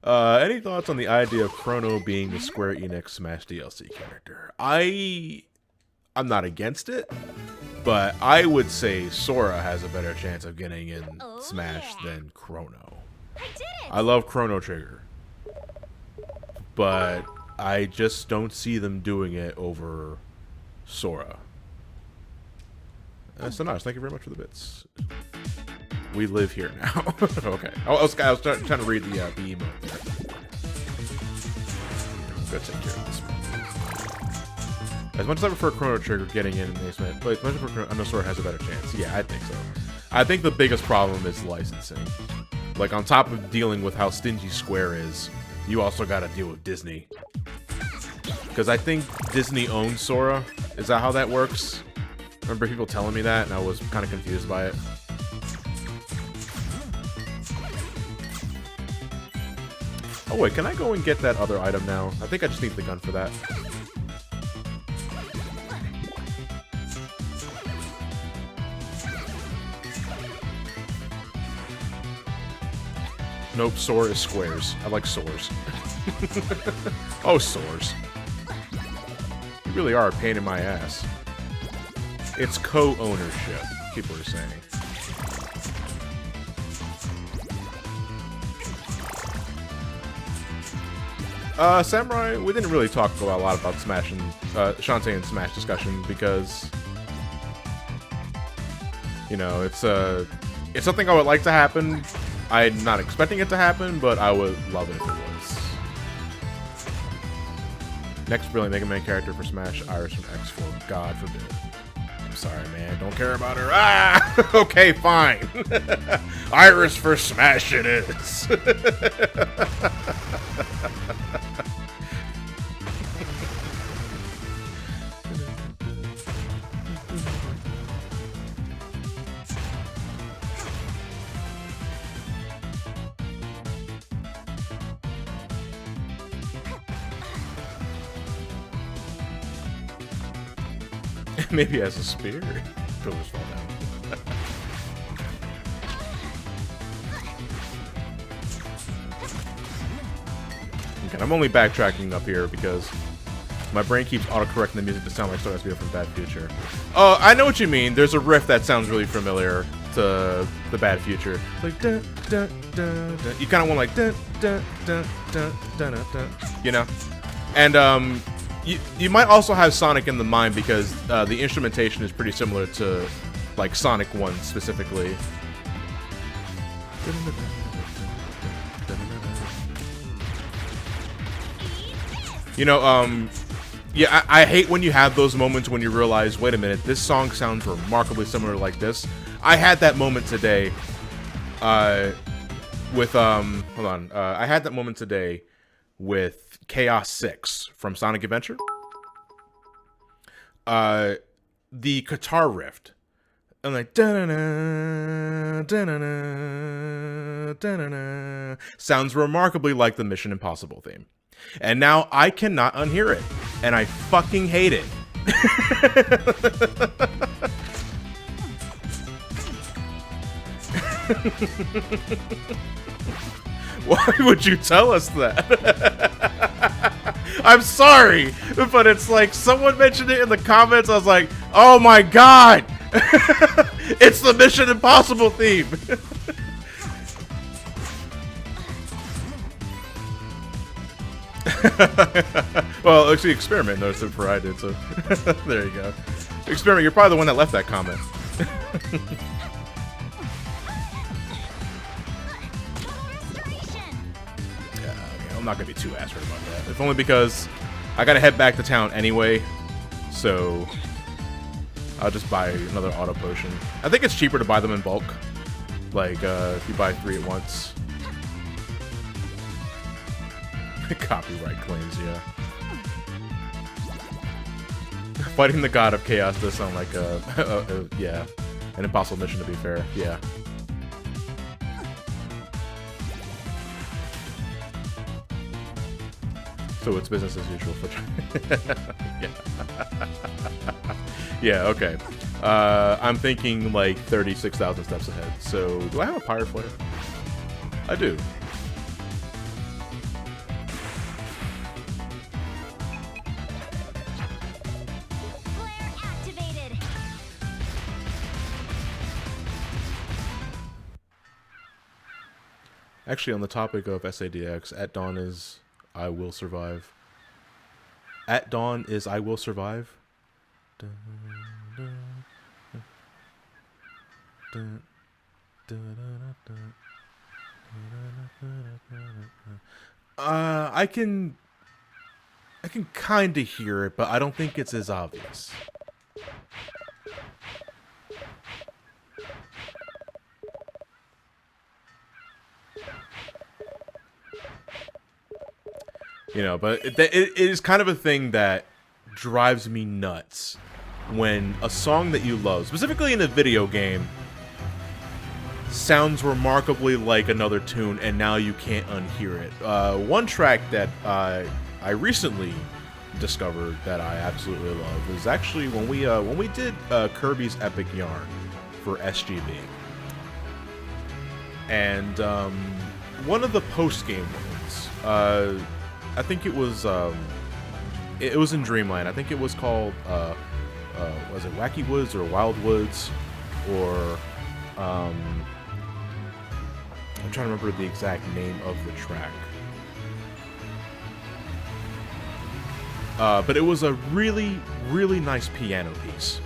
Any thoughts on the idea of Chrono being the Square Enix Smash DLC character? I'm not against it, but I would say Sora has a better chance of getting in Smash than Chrono. I love Chrono Trigger, but I just don't see them doing it over Sora. So nice. Thank you very much for the bits. We live here now. Okay. I was trying to read the emote there. Go take care of this one. As much as I prefer Chrono Trigger getting in basement, but as much as I prefer Chrono, I know Sora has a better chance. Yeah, I think so. I think the biggest problem is licensing. Like, on top of dealing with how stingy Square is, you also got to deal with Disney. Because I think Disney owns Sora. Is that how that works? I remember people telling me that, and I was kind of confused by it. Oh wait, can I go and get that other item now? I think I just need the gun for that. Nope, Soar is squares. I like Soars. Oh, Soars. You really are a pain in my ass. It's co-ownership, people are saying. Samurai, we didn't really talk a lot about Smash and Shantae and Smash discussion because, you know, it's something I would like to happen. I'm not expecting it to happen, but I would love it if it was. Next brilliant Mega Man character for Smash, Iris from X4. God forbid. I'm sorry, man. Don't care about her. Ah! Okay, fine. Iris for Smash it is. Maybe as a spear. Pillars fall down. Okay, I'm only backtracking up here because my brain keeps autocorrecting the music to sound like Star Wars from Bad Future. Oh, I know what you mean. There's a riff that sounds really familiar to the Bad Future. It's like dun, dun, dun, dun. You kind of want like dun, dun, dun, dun, dun, dun, dun, you know? And you might also have Sonic in the mind because the instrumentation is pretty similar to like Sonic 1 specifically. You know, yeah, I hate when you have those moments when you realize, wait a minute, this song sounds remarkably similar like this. I had that moment today with, hold on, I had that moment today with Chaos 6 from Sonic Adventure. The guitar riff. I'm like, da-na-na, da-na-na, da-na-na, sounds remarkably like the Mission Impossible theme. And now I cannot unhear it. And I fucking hate it. Why would you tell us that? I'm sorry, but it's like someone mentioned it in the comments. I was like, oh my god! It's the Mission Impossible theme! Well, actually, Experiment noticed it before I did, so there you go. Experiment, you're probably the one that left that comment. I'm not gonna be too ass hurt about that. If only because I gotta head back to town anyway, so I'll just buy another auto potion. I think it's cheaper to buy them in bulk, like if you buy 3 at once. Copyright claims, yeah. Fighting the god of chaos does sound like yeah, an impossible mission to be fair. Yeah. So it's business as usual for yeah. Yeah, okay. I'm thinking like 36,000 steps ahead. So, do I have a Pyre Flare? I do. Flare activated. Actually, on the topic of SADX, at dawn is I will survive. At dawn is I will survive. I can kind of hear it, but I don't think it's as obvious. You know, but it is kind of a thing that drives me nuts when a song that you love, specifically in a video game, sounds remarkably like another tune, and now you can't unhear it. One track that I recently discovered that I absolutely love is actually when we did Kirby's Epic Yarn for SGB, and one of the post game ones. I think it was in Dreamland. I think it was called was it Wacky Woods or Wild Woods, or I'm trying to remember the exact name of the track. But it was a really, really nice piano piece.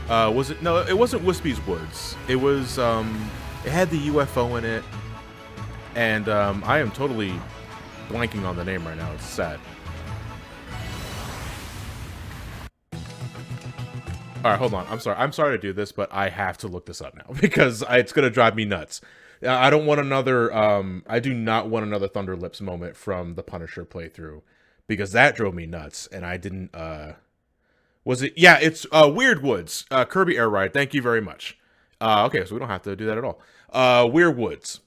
Was it? No, it wasn't Wispy's Woods. It was, it had the UFO in it. And, I am totally blanking on the name right now. It's sad. Alright, hold on. I'm sorry to do this, but I have to look this up now because it's gonna drive me nuts. I don't want another, I do not want another Thunder Lips moment from the Punisher playthrough, because that drove me nuts, and I didn't, was it? Yeah, it's, Weird Woods, Kirby Air Ride, thank you very much. Okay, so we don't have to do that at all. Weird Woods.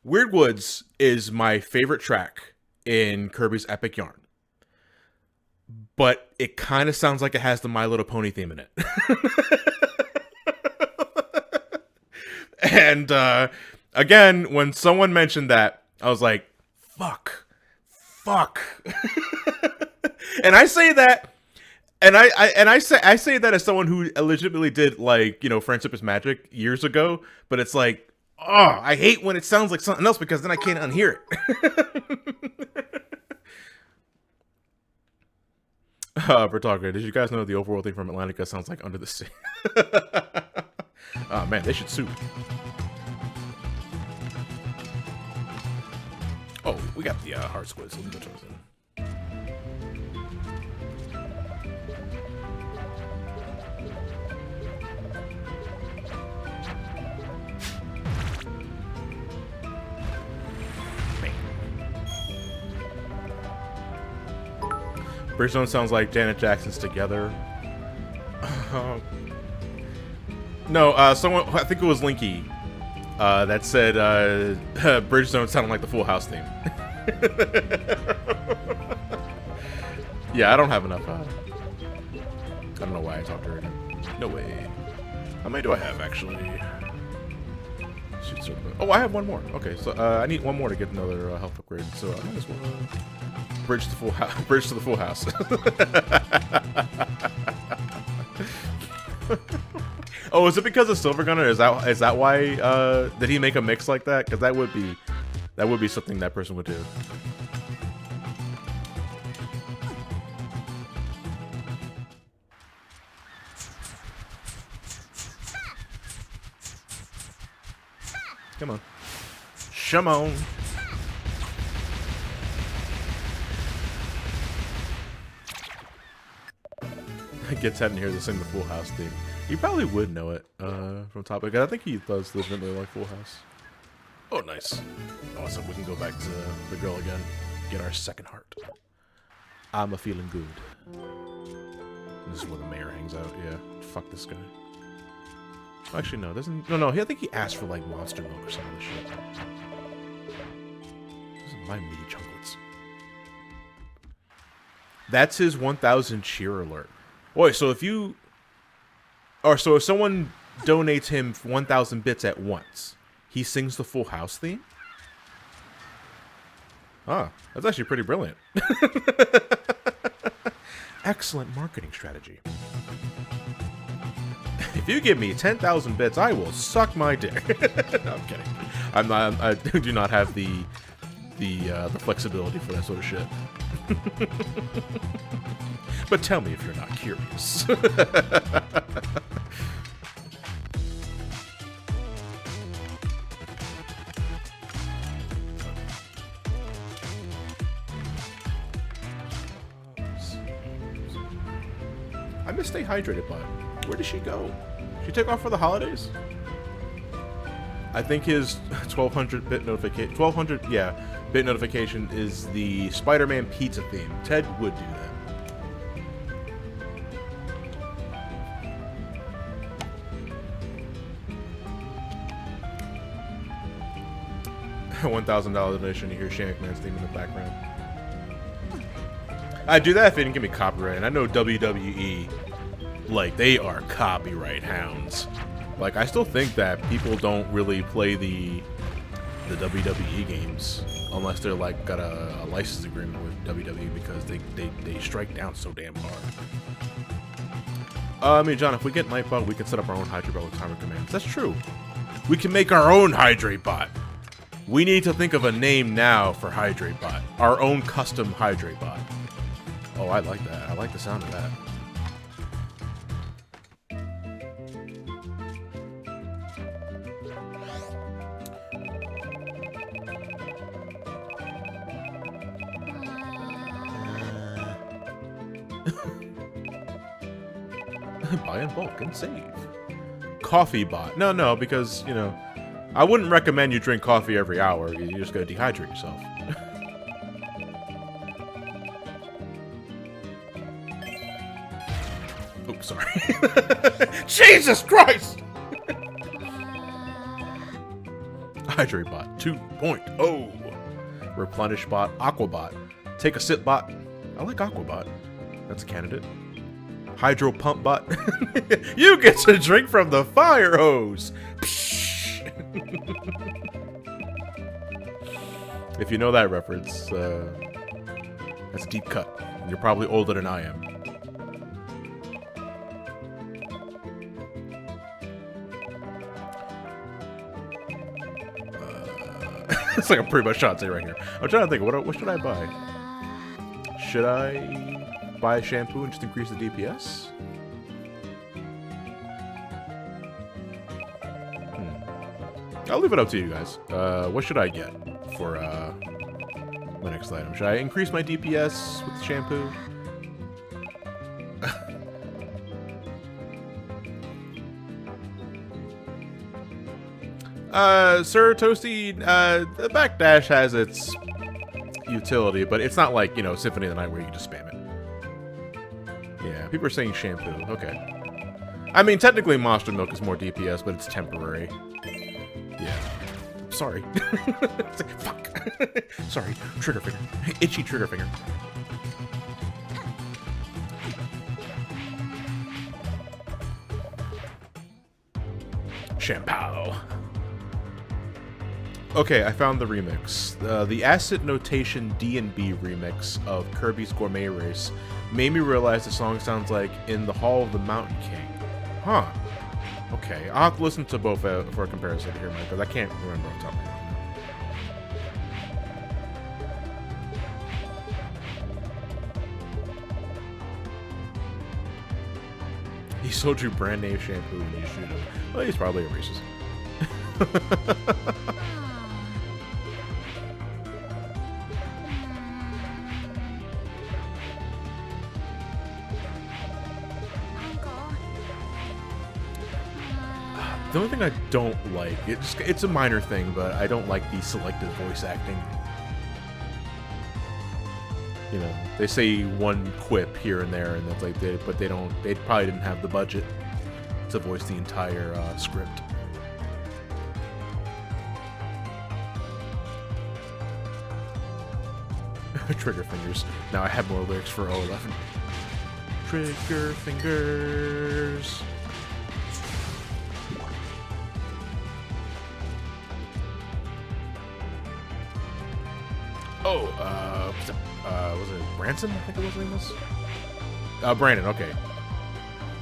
Weird Woods is my favorite track in Kirby's Epic Yarn. But it kind of sounds like it has the My Little Pony theme in it. And, again, when someone mentioned that, I was like, fuck. And I say that, and I say that as someone who legitimately did, like, you know, Friendship is Magic years ago, but it's like, oh, I hate when it sounds like something else because then I can't unhear it. Bertalker, did you guys know the overworld thing from Atlantica sounds like Under the Sea? Oh man, they should sue. Oh, we got the heart squids. Let me go turn this in. Bridgestone sounds like Janet Jackson's Together. No, someone, I think it was Linky, that said Bridgestone sounded like the Full House theme. Yeah, I don't have enough. I don't know why I talked to her again. No way. How many do I have, actually? Oh, I have one more. Okay, so I need one more to get another health upgrade. So I might as well bridge to full house. Bridge to the full house. Oh, is it because of Silver Gunner? Is that why? Did he make a mix like that? Because that would be something that person would do. Come on. Shimon. Gets head in here to sing the Full House theme. You probably would know it from Topic. I think he does legitimately like Full House. Oh, nice. Awesome. We can go back to the girl again. Get our second heart. I'm a feeling good. This is where the mayor hangs out. Yeah. Fuck this guy. Actually, no. Doesn't. No. I think he asked for like monster milk or some other shit. my meaty chunklets. That's his 1,000 cheer alert. Wait, so if you... Or so if someone donates him 1,000 bits at once, he sings the Full House theme? Ah, that's actually pretty brilliant. Excellent marketing strategy. If you give me 10,000 bits, I will suck my dick. No, I'm kidding. I'm not. I do not have the flexibility for that sort of shit. But tell me if you're not curious. I miss Stay Hydrated, but where did she go? She take off for the holidays? I think his 1200 bit notification, 1200 bit notification is the Spider-Man pizza theme. Ted would do that. $1,000 donation. You hear Shane McMahon's theme in the background. I'd do that if they didn't give me copyright. And I know WWE, like, they are copyright hounds. Like, I still think that people don't really play the WWE games unless they're like got a license agreement with WWE because they strike down so damn hard. I mean, John, if we get Nightbot, we can set up our own Hydrate Bot with timer commands. That's true. We can make our own Hydrate Bot. We need to think of a name now for Hydrate Bot. Our own custom Hydrate Bot. Oh, I like that. I like the sound of that. Buy in bulk and save. Coffee bot. No, because, you know, I wouldn't recommend you drink coffee every hour. You're just going to dehydrate yourself. Oops, sorry. Jesus Christ! Hydrate bot 2.0. Replenish bot. Aquabot. Take a sip bot. I like Aquabot. That's a candidate. Hydro pump bot. You get to drink from the fire hose. If you know that reference, that's a deep cut. You're probably older than I am. It's like a pretty much Shantae right here. I'm trying to think, what should I buy? Should I buy a shampoo and just increase the DPS? I'll leave it up to you guys. What should I get for my next item? Should I increase my DPS with the shampoo? Sir Toasty, the backdash has its utility, but it's not like, you know, Symphony of the Night where you can just spam it. Yeah, people are saying shampoo. Okay. I mean, technically Monster Milk is more DPS, but it's temporary. Yeah. Sorry. Fuck. Sorry. Trigger finger. Itchy trigger finger. Shampoo. Okay, I found the remix. The Acid Notation D&B remix of Kirby's Gourmet Race made me realize the song sounds like In the Hall of the Mountain King. Huh. Okay, I'll have to listen to both for a comparison here, Mike, because I can't remember off the top of my head. He sold you brand name shampoo and you shoot him. Well, he's probably a racist. The only thing I don't like, it's a minor thing, but I don't like the selective voice acting. You know, they say one quip here and there, and that's like, they probably didn't have the budget to voice the entire script. Trigger fingers. Now I have more lyrics for 011. Trigger fingers. Oh, was it Branson? I think it was his name was. Brandon. Okay.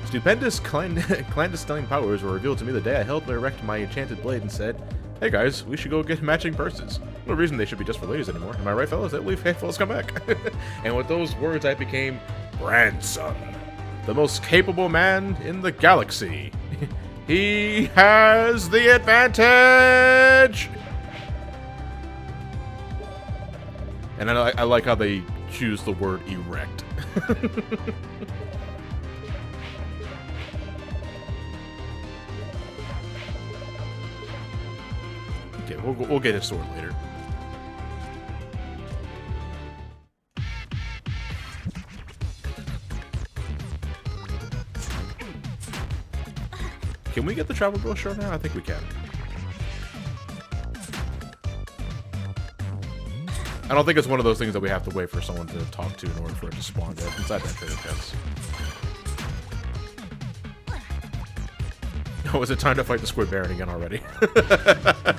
Stupendous clandestine powers were revealed to me the day I held erect my enchanted blade and said, "Hey guys, we should go get matching purses. No reason they should be just for ladies anymore. Am I right, fellas? Hey, fellas, come back." And with those words, I became Branson, the most capable man in the galaxy. He has the advantage. And I like how they choose the word erect. Okay, we'll get his sword later. Can we get the travel brochure now? I think we can. I don't think it's one of those things that we have to wait for someone to talk to in order for it to spawn there. Inside that trader chest. Oh, is it time to fight the Squid Baron again already?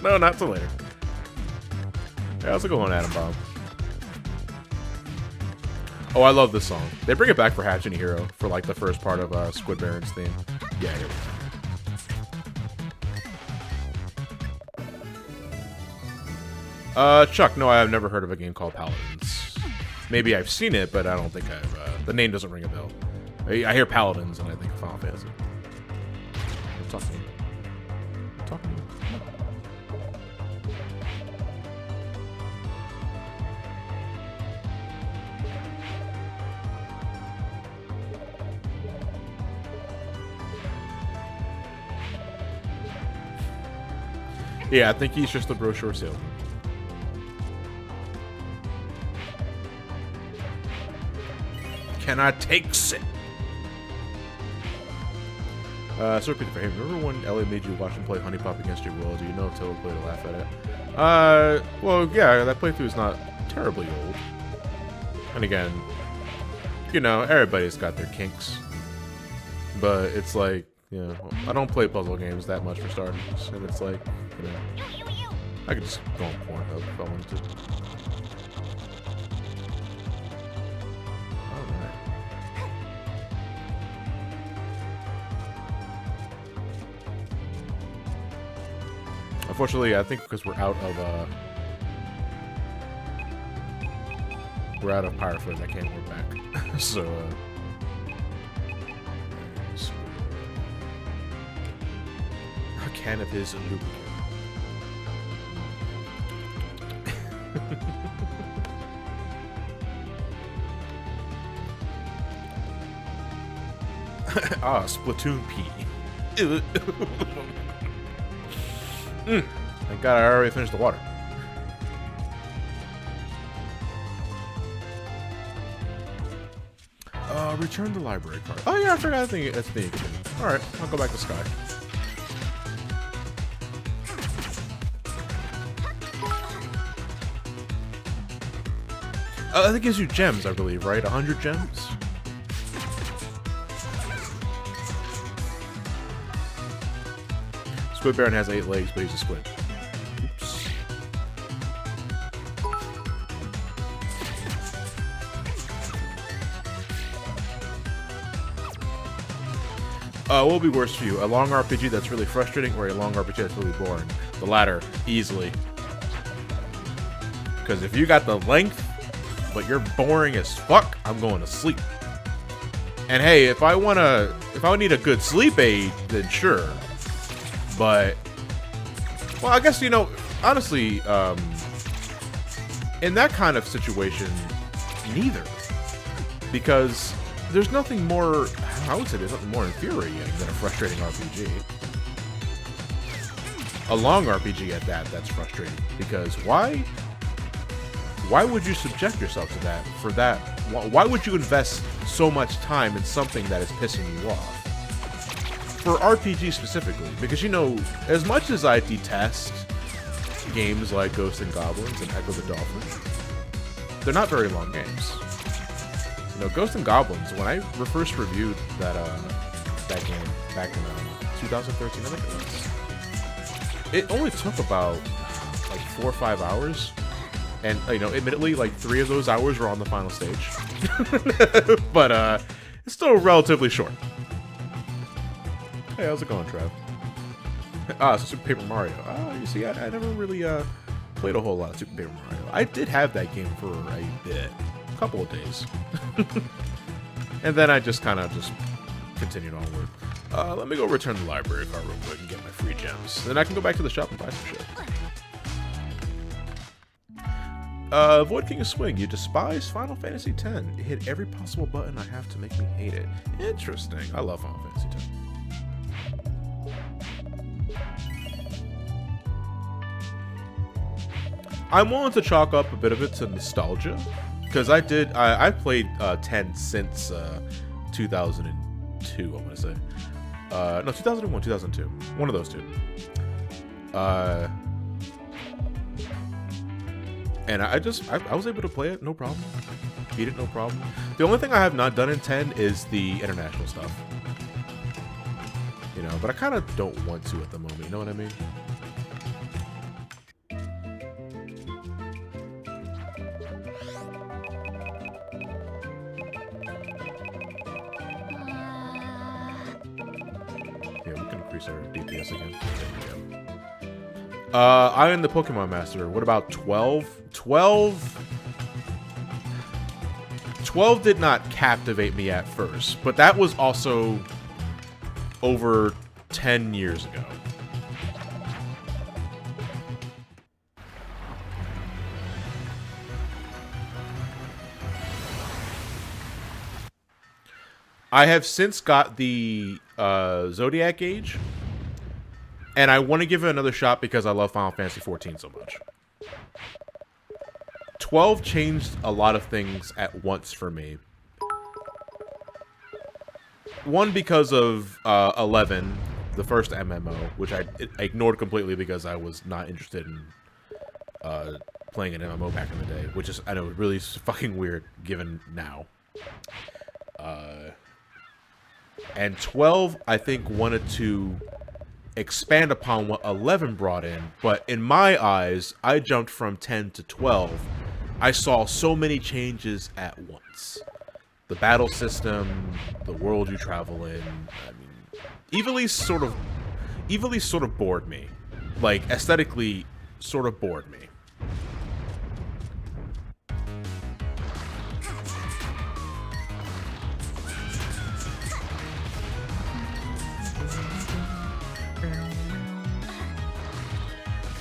No, not till later. Yeah, how's it going, Atom Bomb? Oh, I love this song. They bring it back for Hatch and Hero for like the first part of Squid Baron's theme. Yeah, here we go. Chuck, no, I've never heard of a game called Paladins. Maybe I've seen it, but I don't think I've, the name doesn't ring a bell. I hear Paladins and I think of Final Fantasy. Talk to me. Talk to me. Yeah, I think he's just a brochure salesman. Cannot take it. So repeat it for him. Remember when Ellie made you watch him play Honey Pop against your will? Do you know if Tilda played to laugh at it? Well, yeah, that playthrough is not terribly old. And again, you know, everybody's got their kinks. But it's like, you know, I don't play puzzle games that much for starters. And it's like, you know, I could just go on Pornhub if I wanted to. Unfortunately, I think because we're out of Pirate Foods, I can't work back. So, a can of his lubricant. Splatoon P. Thank God I already finished the water. Return the library card. Oh yeah, I forgot that's the again. Alright, I'll go back to Sky. That gives you gems, I believe, right? 100 gems? Squid Baron has 8 legs, but he's a squid. Oops. What will be worse for you? A long RPG that's really frustrating or a long RPG that's really boring? The latter, easily. Because if you got the length, but you're boring as fuck, I'm going to sleep. And hey, if I need a good sleep aid, then sure. But, well, I guess, you know, honestly, in that kind of situation, neither. Because there's nothing more, I would say there's nothing more infuriating than a frustrating RPG. A long RPG at that, that's frustrating. Because why would you subject yourself to that for that? Why would you invest so much time in something that is pissing you off? For RPG specifically, because, you know, as much as I detest games like Ghosts and Goblins and Echo the Dolphin, they're not very long games. You know, Ghosts and Goblins, when I first reviewed that game back in 2013, I think it was, it only took about like 4 or 5 hours, and you know, admittedly, like 3 of those hours were on the final stage, but it's still relatively short. Hey, how's it going, Trev? So Super Paper Mario. You see, I never really played a whole lot of Super Paper Mario. I did have that game for a bit. Couple of days. And then I just kind of continued onward. Let me go return the library card real quick and get my free gems. Then I can go back to the shop and buy some shit. Void King of Swing, you despise Final Fantasy X. You hit every possible button I have to make me hate it. Interesting. I love Final Fantasy X. I'm willing to chalk up a bit of it to nostalgia. Because I played 10 since 2002, I want to say. No, 2001, 2002. One of those two. And I was able to play it, no problem. Beat it, no problem. The only thing I have not done in 10 is the international stuff. You know, but I kind of don't want to at the moment, you know what I mean? Our DPS again. There we go. I am the Pokemon Master. What about 12? 12 did not captivate me at first, but that was also over 10 years ago. I have since got the Zodiac Age, and I want to give it another shot because I love Final Fantasy XIV so much. 12 changed a lot of things at once for me. One, because of 11, the first MMO, which I ignored completely because I was not interested in playing an MMO back in the day, which is, I know, really fucking weird given now. And 12, I think, wanted to expand upon what 11 brought in, but in my eyes, I jumped from 10 to 12. I saw so many changes at once. The battle system, the world you travel in, I mean, evilly sort of bored me. Like, aesthetically, sort of bored me.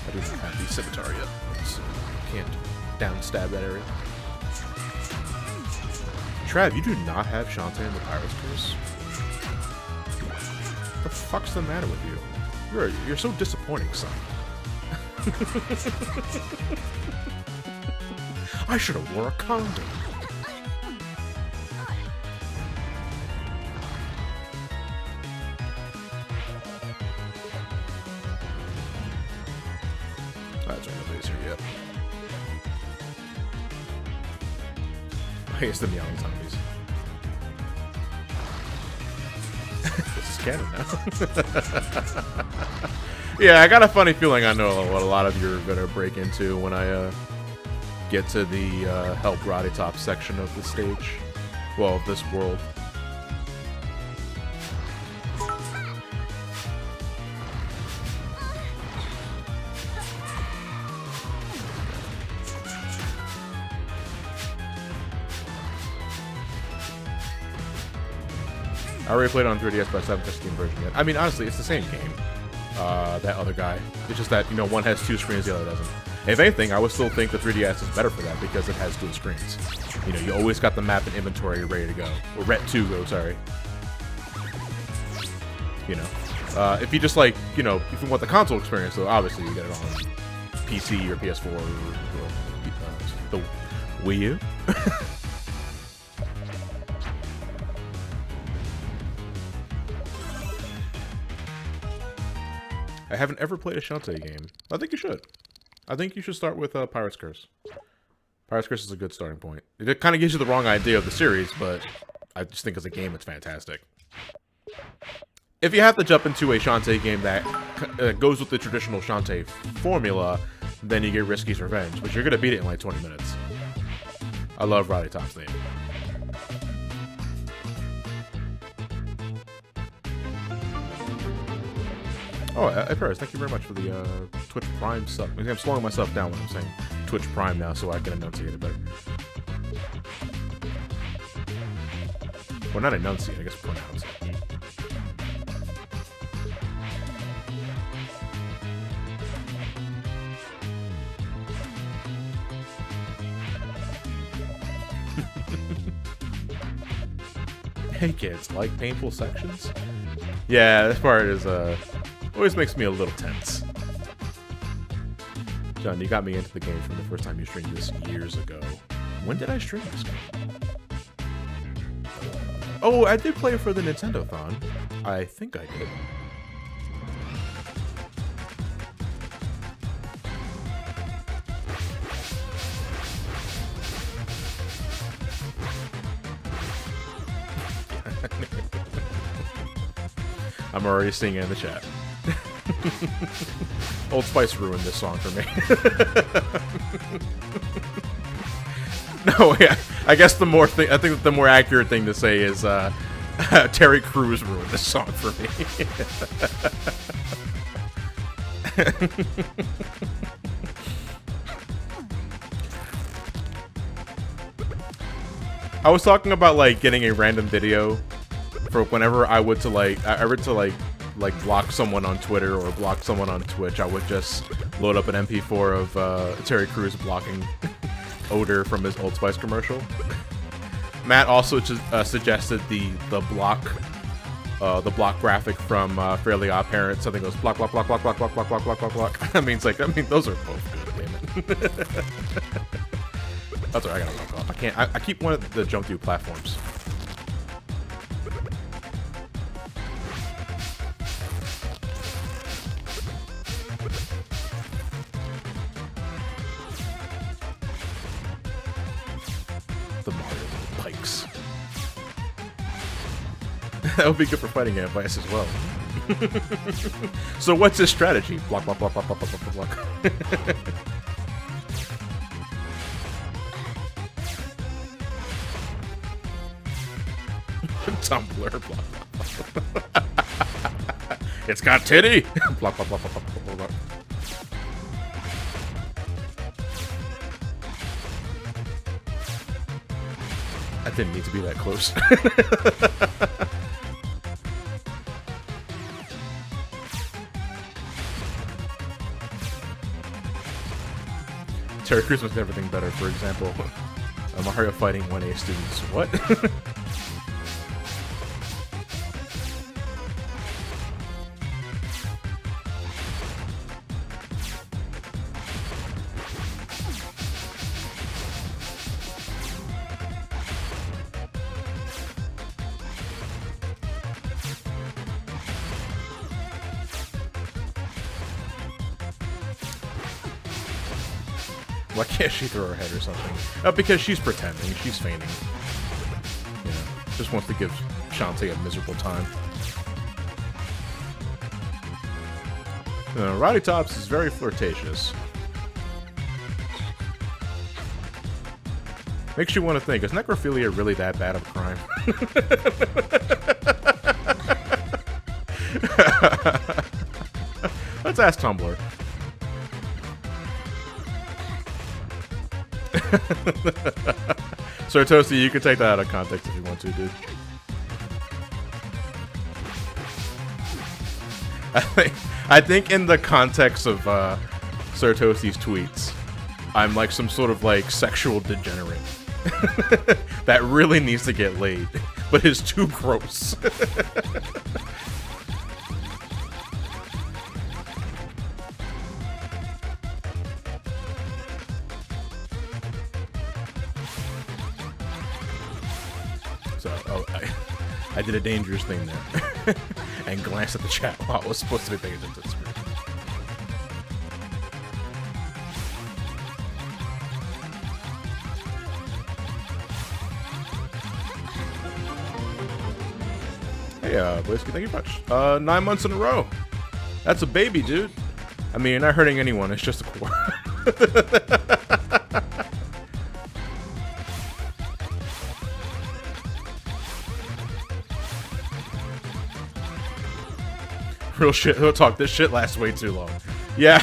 I do not have the scimitar yet, so can't downstab that area. Trav, you do not have Shantae and the Pirate's Curse? What the fuck's the matter with you? You're so disappointing, son. I should have wore a condom. That's right, nobody's here yet. I guess the meowing zombies. This is canon now. Yeah, I got a funny feeling I know what a lot of you are gonna break into when I get to the help Roddy Top section of the stage. Well, of this world. I already played it on 3DS, but I haven't touched the Steam version yet. I mean, honestly, it's the same game. That other guy. It's just that, you know, one has 2 screens, the other doesn't. If anything, I would still think the 3DS is better for that because it has dual screens. You know, you always got the map and inventory ready to go. Or Ret 2 go, sorry. You know. If you just like, you know, if you want the console experience, though, obviously you get it on PC or PS4 or the Wii U. I haven't ever played a Shantae game. I think you should. I think you should start with Pirate's Curse. Pirates Curse is a good starting point. It kind of gives you the wrong idea of the series, but I just think as a game, it's fantastic. If you have to jump into a Shantae game that goes with the traditional Shantae formula, then you get Risky's Revenge, but you're going to beat it in like 20 minutes. I love Riley Top's theme. Oh, Paris, thank you very much for the Twitch Prime sub. I'm slowing myself down when I'm saying Twitch Prime now so I can enunciate it better. Well, not enunciate, I guess pronounce. Hey kids, like painful sections? Yeah, this part is always makes me a little tense. John, you got me into the game from the first time you streamed this years ago. When did I stream this game? Oh, I did play it for the Nintendo-thon. I think I did. I'm already seeing it in the chat. Old Spice ruined this song for me. No, yeah. I guess I think the more accurate thing to say is Terry Crews ruined this song for me. I was talking about like getting a random video for whenever I would to like block someone on Twitter or block someone on Twitch. I would just load up an MP4 of Terry Crews blocking Odor from his Old Spice commercial. Matt also just suggested the block graphic from Fairly Odd Parents. I think it goes block block block block block block block block block block block. I mean those are both good. Damn it. That's what I gotta walk off. I can't. I keep wanting to jump through platforms. The Mario Pikes. That would be good for fighting advice as well. So what's his strategy? Block, block, block, block, block, block, block, block. Tumblr, block, block, block. It's got titty! Block, block, block, block, block, block, block. I didn't need to be that close. Terry Crews makes everything better. For example, Mario fighting 1A students. What? Why can't she throw her head or something? Because she's pretending. She's feigning. You know, just wants to give Shantae a miserable time. Roddy Tops is very flirtatious. Makes you want to think, is necrophilia really that bad of a crime? Let's ask Tumblr. Sir Toasty, you can take that out of context if you want to, dude. I think in the context of Sir Toasty's tweets, I'm like some sort of like sexual degenerate that really needs to get laid, but is too gross. I did a dangerous thing there and glanced at the chat while I was supposed to be paying attention to the screen. Hey, Blaisky, thank you much. 9 months in a row. That's a baby, dude. I mean, not hurting anyone. It's just a quarter. Real shit. He'll talk. This shit lasts way too long. Yeah.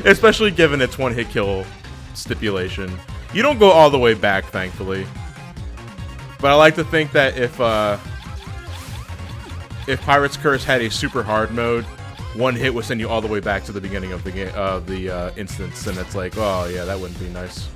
Especially given its one-hit kill stipulation. You don't go all the way back, thankfully. But I like to think that if Pirate's Curse had a super hard mode, one hit would send you all the way back to the beginning of the game, instance, and it's like, oh yeah, that wouldn't be nice.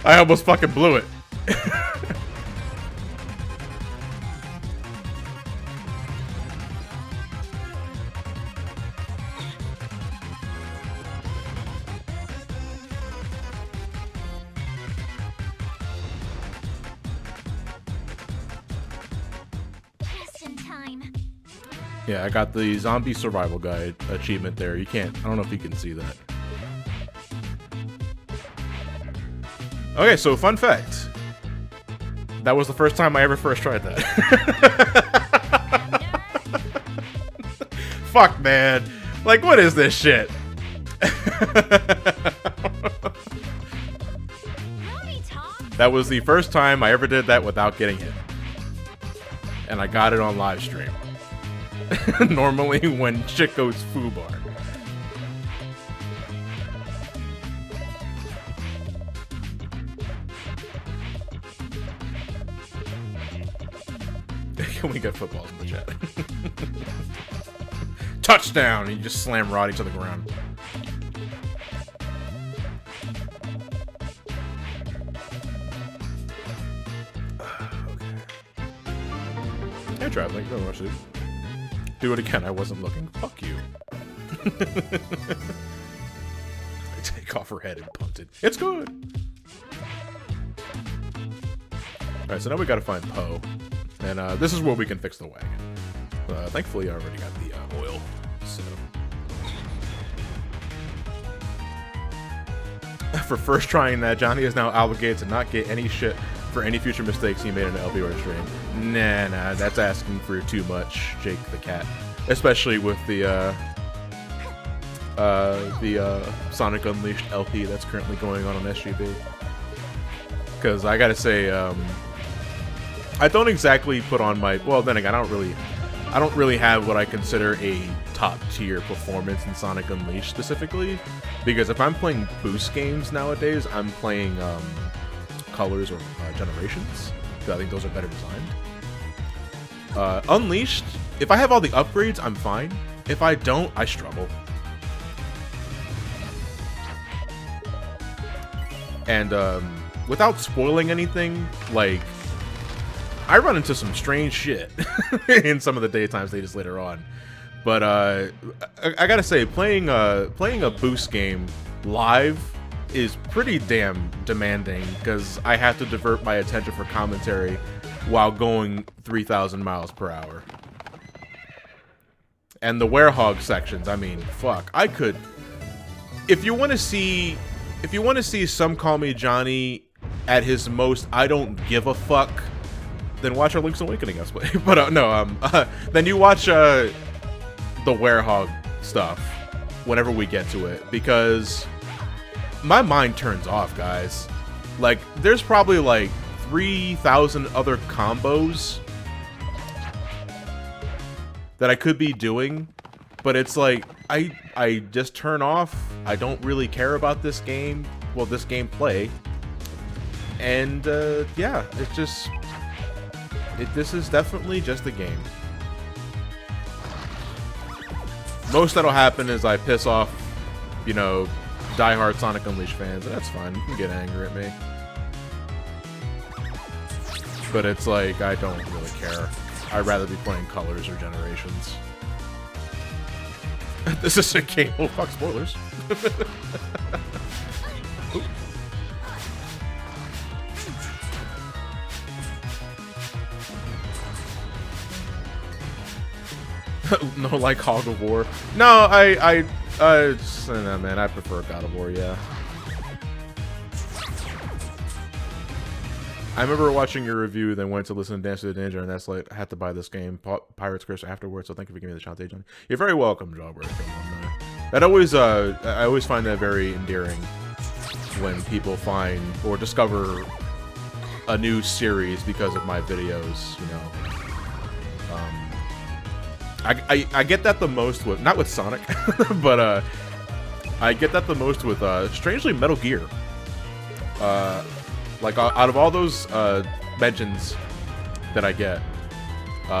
I almost fucking blew it. Just in time. Yeah, I got the zombie survival guide achievement there. You can't, I don't know if you can see that. Okay, so fun fact. That was the first time I ever tried that. Fuck, man. Like, what is this shit? That was the first time I ever did that without getting hit. And I got it on live stream. Normally when shit goes foobar. We got footballs in the chat. Touchdown! And you just slam Roddy to the ground. Okay. Hey, traveling. Don't rush it. Do it again. I wasn't looking. Fuck you. I take off her head and punt it. It's good. All right, so now we gotta find Poe. And this is where we can fix the wagon. Thankfully, I already got the oil. So, for first trying that, Johnny is now obligated to not get any shit for any future mistakes he made in the LBR stream. Nah, that's asking for too much, Jake the cat. Especially with the Sonic Unleashed LP that's currently going on SGB. Because I gotta say, I don't exactly put on my, well then again, I don't really have what I consider a top tier performance in Sonic Unleashed specifically, because if I'm playing boost games nowadays, I'm playing Colors or Generations, because I think those are better designed. Unleashed, if I have all the upgrades, I'm fine. If I don't, I struggle. And without spoiling anything, like, I run into some strange shit in some of the daytime stages later on. But I gotta say, playing a boost game live is pretty damn demanding, because I have to divert my attention for commentary while going 3,000 miles per hour. And the werehog sections, I mean, fuck. I could... If you want to see some Call Me Johnny at his most I don't give a fuck, then watch our Link's Awakening Let's Play. But then you watch the werehog stuff whenever we get to it, because my mind turns off, guys. Like, there's probably like 3,000 other combos that I could be doing, but it's like I just turn off. I don't really care about this game, well, this gameplay, and yeah, it's just this is definitely just a game. Most that'll happen is I piss off, you know, diehard Sonic Unleashed fans, and that's fine. You can get angry at me. But it's like, I don't really care. I'd rather be playing Colors or Generations. This is a game. Oh, fuck, spoilers. No, like Hog of War. No, no, man, I prefer God of War, yeah. I remember watching your review, then went to listen to Dance to the Danger, and that's like, I had to buy this game, Pirates Curse, afterwards, so thank you for giving me the Shantae, Johnny. You're very welcome, Jawbreaker. That always, I always find that very endearing when people find or discover a new series because of my videos, you know. I get that the most with, not with Sonic, but I get that the most with, strangely, Metal Gear. Like, out of all those mentions that I get,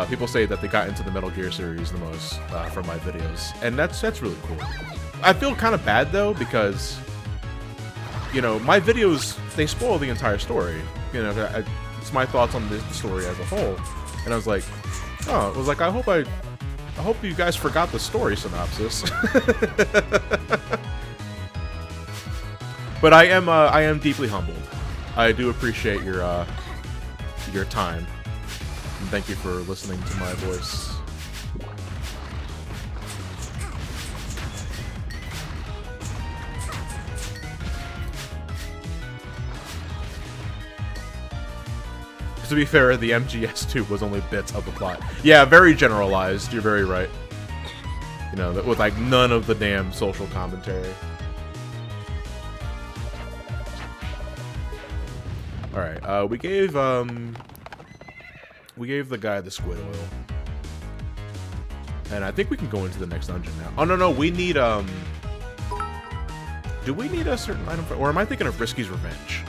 people say that they got into the Metal Gear series the most from my videos, and that's really cool. I feel kind of bad though, because, you know, my videos, they spoil the entire story. You know, it's my thoughts on the story as a whole, and I was like, oh, it was like, I hope you guys forgot the story synopsis. But I am deeply humbled. I do appreciate your time, and thank you for listening to my voice. To be fair, the MGS2 was only bits of the plot. Yeah, very generalized. You're very right. You know, with like none of the damn social commentary. All right, we gave the guy the squid oil, and I think we can go into the next dungeon now. Oh no, we need do we need a certain item for, or am I thinking of Risky's Revenge,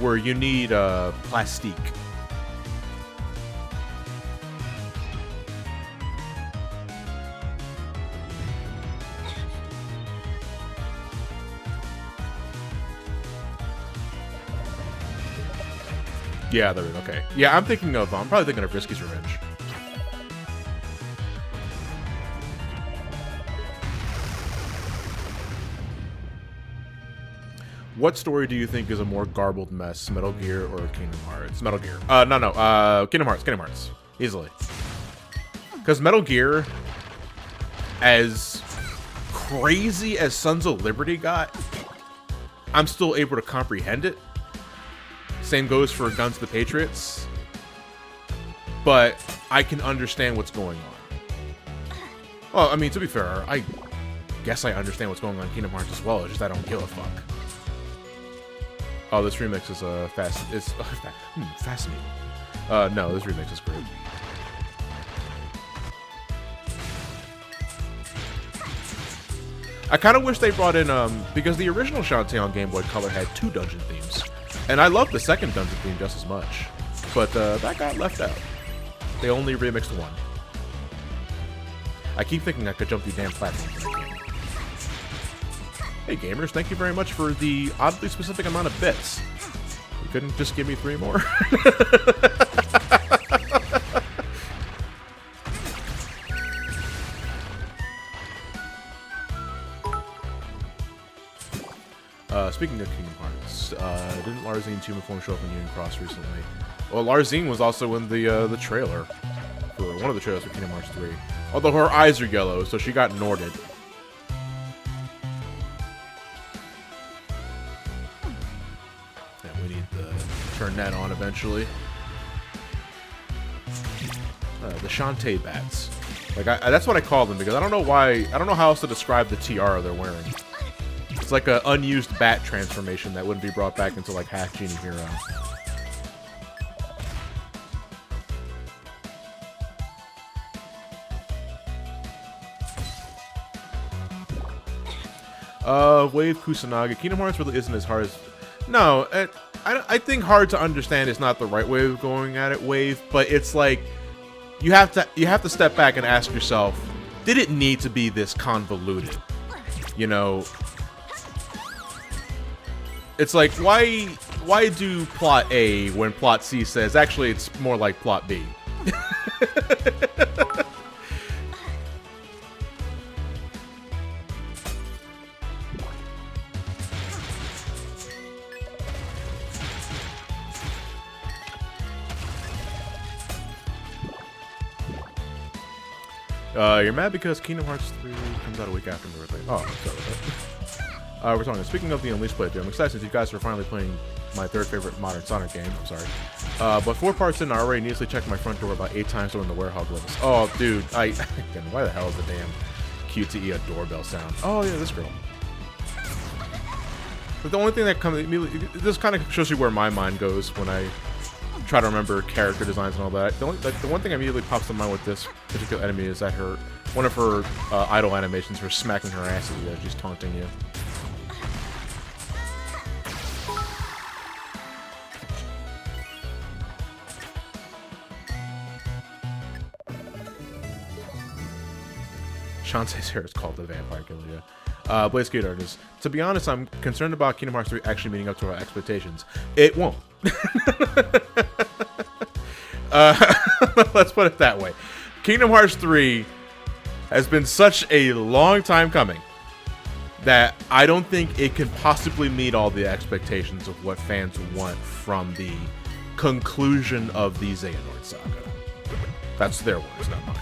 where you need plastique? Yeah, there we go. Okay. Yeah, I'm probably thinking of Risky's Revenge. What story do you think is a more garbled mess, Metal Gear or Kingdom Hearts? Metal Gear. No. Kingdom Hearts. Easily. Because Metal Gear, as crazy as Sons of Liberty got, I'm still able to comprehend it. Same goes for Guns to the Patriots, but I can understand what's going on. Well, I mean, to be fair, I guess I understand what's going on in Kingdom Hearts as well, it's just I don't give a fuck. Oh, this remix is fascinating. No, this remix is great. I kind of wish they brought in, because the original Shantae on Game Boy Color had 2 dungeon themes. And I love the second dungeon theme just as much, but that got left out. They only remixed 1. I keep thinking I could jump through damn platforms in the game. Hey gamers, thank you very much for the oddly specific amount of bits. You couldn't just give me 3 more? Speaking of Kingdom Hearts, didn't Larzine 2 Form show up in Union Cross recently? Well, Larzine was also in the trailer for a one of the trailers for Kingdom Hearts 3. Although her eyes are yellow, so she got Norded. And we need to turn that on eventually. The Shantae bats. Like, that's what I call them because I don't know why. I don't know how else to describe the tiara they're wearing. It's like an unused bat transformation that wouldn't be brought back into like Half Genie Hero. Wave Kusanagi. Kingdom Hearts really isn't as hard as... No, I think hard to understand is not the right way of going at it, Wave, but it's like... You have to step back and ask yourself, did it need to be this convoluted? You know... It's like, why do plot A when plot C says, actually, it's more like plot B? You're mad because Kingdom Hearts 3 comes out a week after my birthday. Oh, sorry. We're talking. Speaking of the Unleashed playthrough, I'm excited since you guys are finally playing my third favorite modern Sonic game. I'm sorry. But 4 parts in, I already needlessly checked my front door about 8 times during the werehog levels. Oh, dude. Why the hell is the damn QTE a doorbell sound? Oh, yeah, this girl. But the only thing that comes immediately... This kind of shows you where my mind goes when I try to remember character designs and all that. The one thing that immediately pops to mind with this particular enemy is that one of her idle animations, her smacking her ass as she's taunting you. Shantae's hair is called the Vampire Killer, yeah. Blaze Kid Artist. To be honest, I'm concerned about Kingdom Hearts 3 actually meeting up to our expectations. It won't. Let's put it that way. Kingdom Hearts 3 has been such a long time coming that I don't think it can possibly meet all the expectations of what fans want from the conclusion of the Xehanort saga. That's their words, not mine.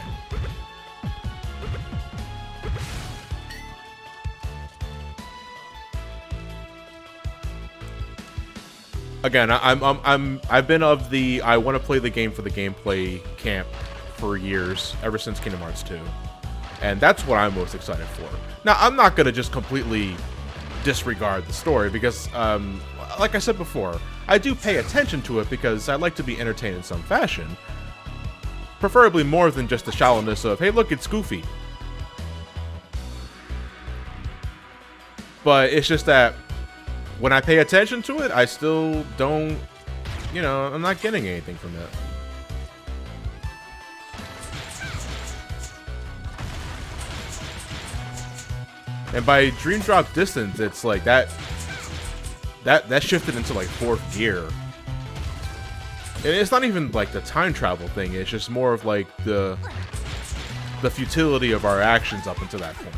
Again, I've been of the I want to play the game for the gameplay camp for years, ever since Kingdom Hearts 2. And that's what I'm most excited for. Now, I'm not going to just completely disregard the story because, like I said before, I do pay attention to it because I like to be entertained in some fashion. Preferably more than just the shallowness of, hey, look, it's Goofy. But it's just that when I pay attention to it, I still don't, you know, I'm not getting anything from it. And by Dream Drop Distance, it's like that shifted into like 4th gear. And it's not even like the time travel thing, it's just more of like the futility of our actions up until that point.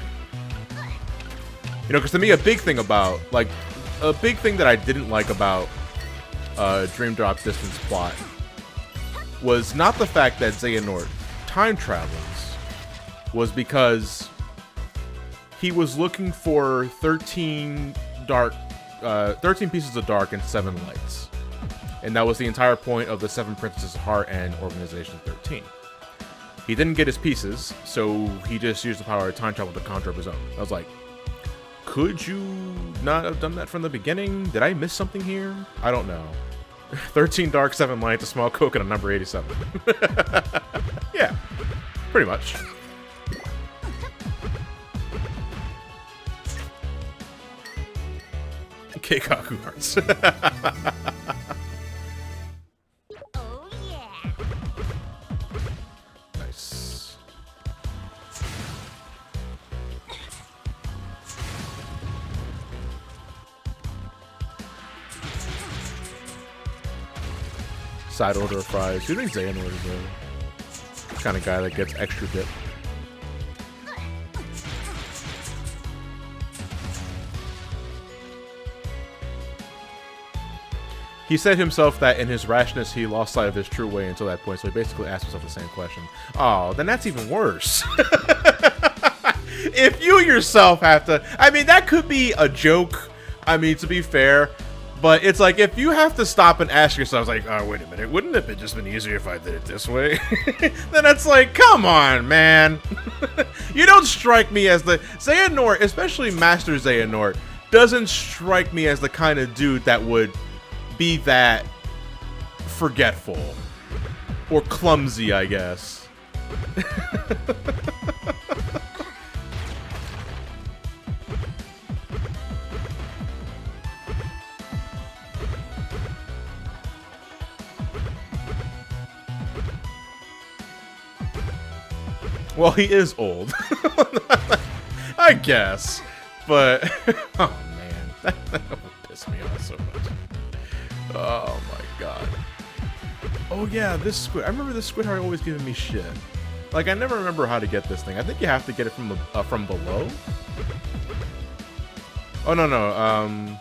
You know, because to me, a big thing that I didn't like about Dream Drop Distance plot was not the fact that Xehanort time travels, was because he was looking for 13 pieces of dark and 7 lights. And that was the entire point of the 7 Princesses of Heart and Organization 13. He didn't get his pieces, so he just used the power of time travel to conjure up his own. I was like, could you not have done that from the beginning? Did I miss something here? I don't know. 13 dark, 7 lights, a small coke, and a number 87. Yeah, pretty much. Keikaku hearts. Oh yeah. Nice. Side order of fries. Who thinks Xehanort is the kind of guy that gets extra dip? He said himself that in his rashness, he lost sight of his true way until that point, so he basically asked himself the same question. Oh, then that's even worse. If you yourself have to... I mean, that could be a joke, I mean, to be fair, but it's like, if you have to stop and ask yourself, like, oh, wait a minute, wouldn't it have just been easier if I did it this way? Then it's like, come on, man. You don't strike me as the... Xehanort, especially Master Xehanort, doesn't strike me as the kind of dude that would be that forgetful. Or clumsy, I guess. Well, he is old. I guess. But, oh man, that would piss me off so much. Oh my god. Oh yeah, this squid. I remember this squid heart always giving me shit. Like, I never remember how to get this thing. I think you have to get it from the from below. Oh no no.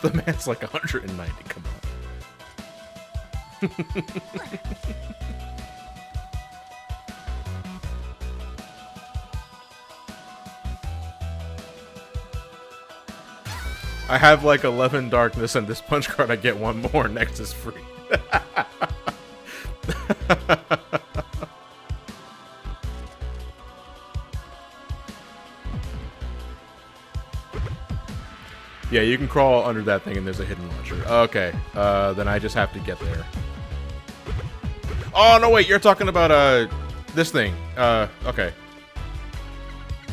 The man's like 190. Come on. I have like 11 darkness, and this punch card I get one more. Next is free. Yeah, you can crawl under that thing and there's a hidden launcher. Okay, then I just have to get there. Oh, no, wait, you're talking about, this thing. Okay.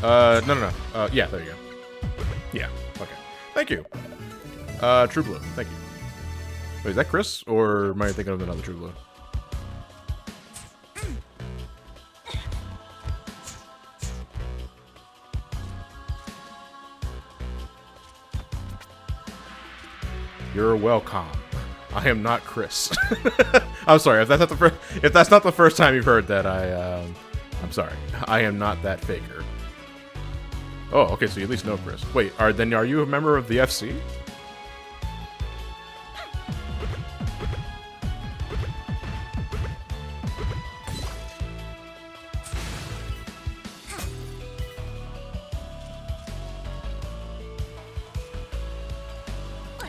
No. Yeah, there you go. Yeah, okay. Thank you. True Blue, thank you. Wait, is that Chris, or am I thinking of another True Blue? You're welcome. I am not Chris. I'm sorry if that's not the first time you've heard that. I'm sorry. I am not that faker. Oh, okay. So you at least know Chris. Wait, are you a member of the FC?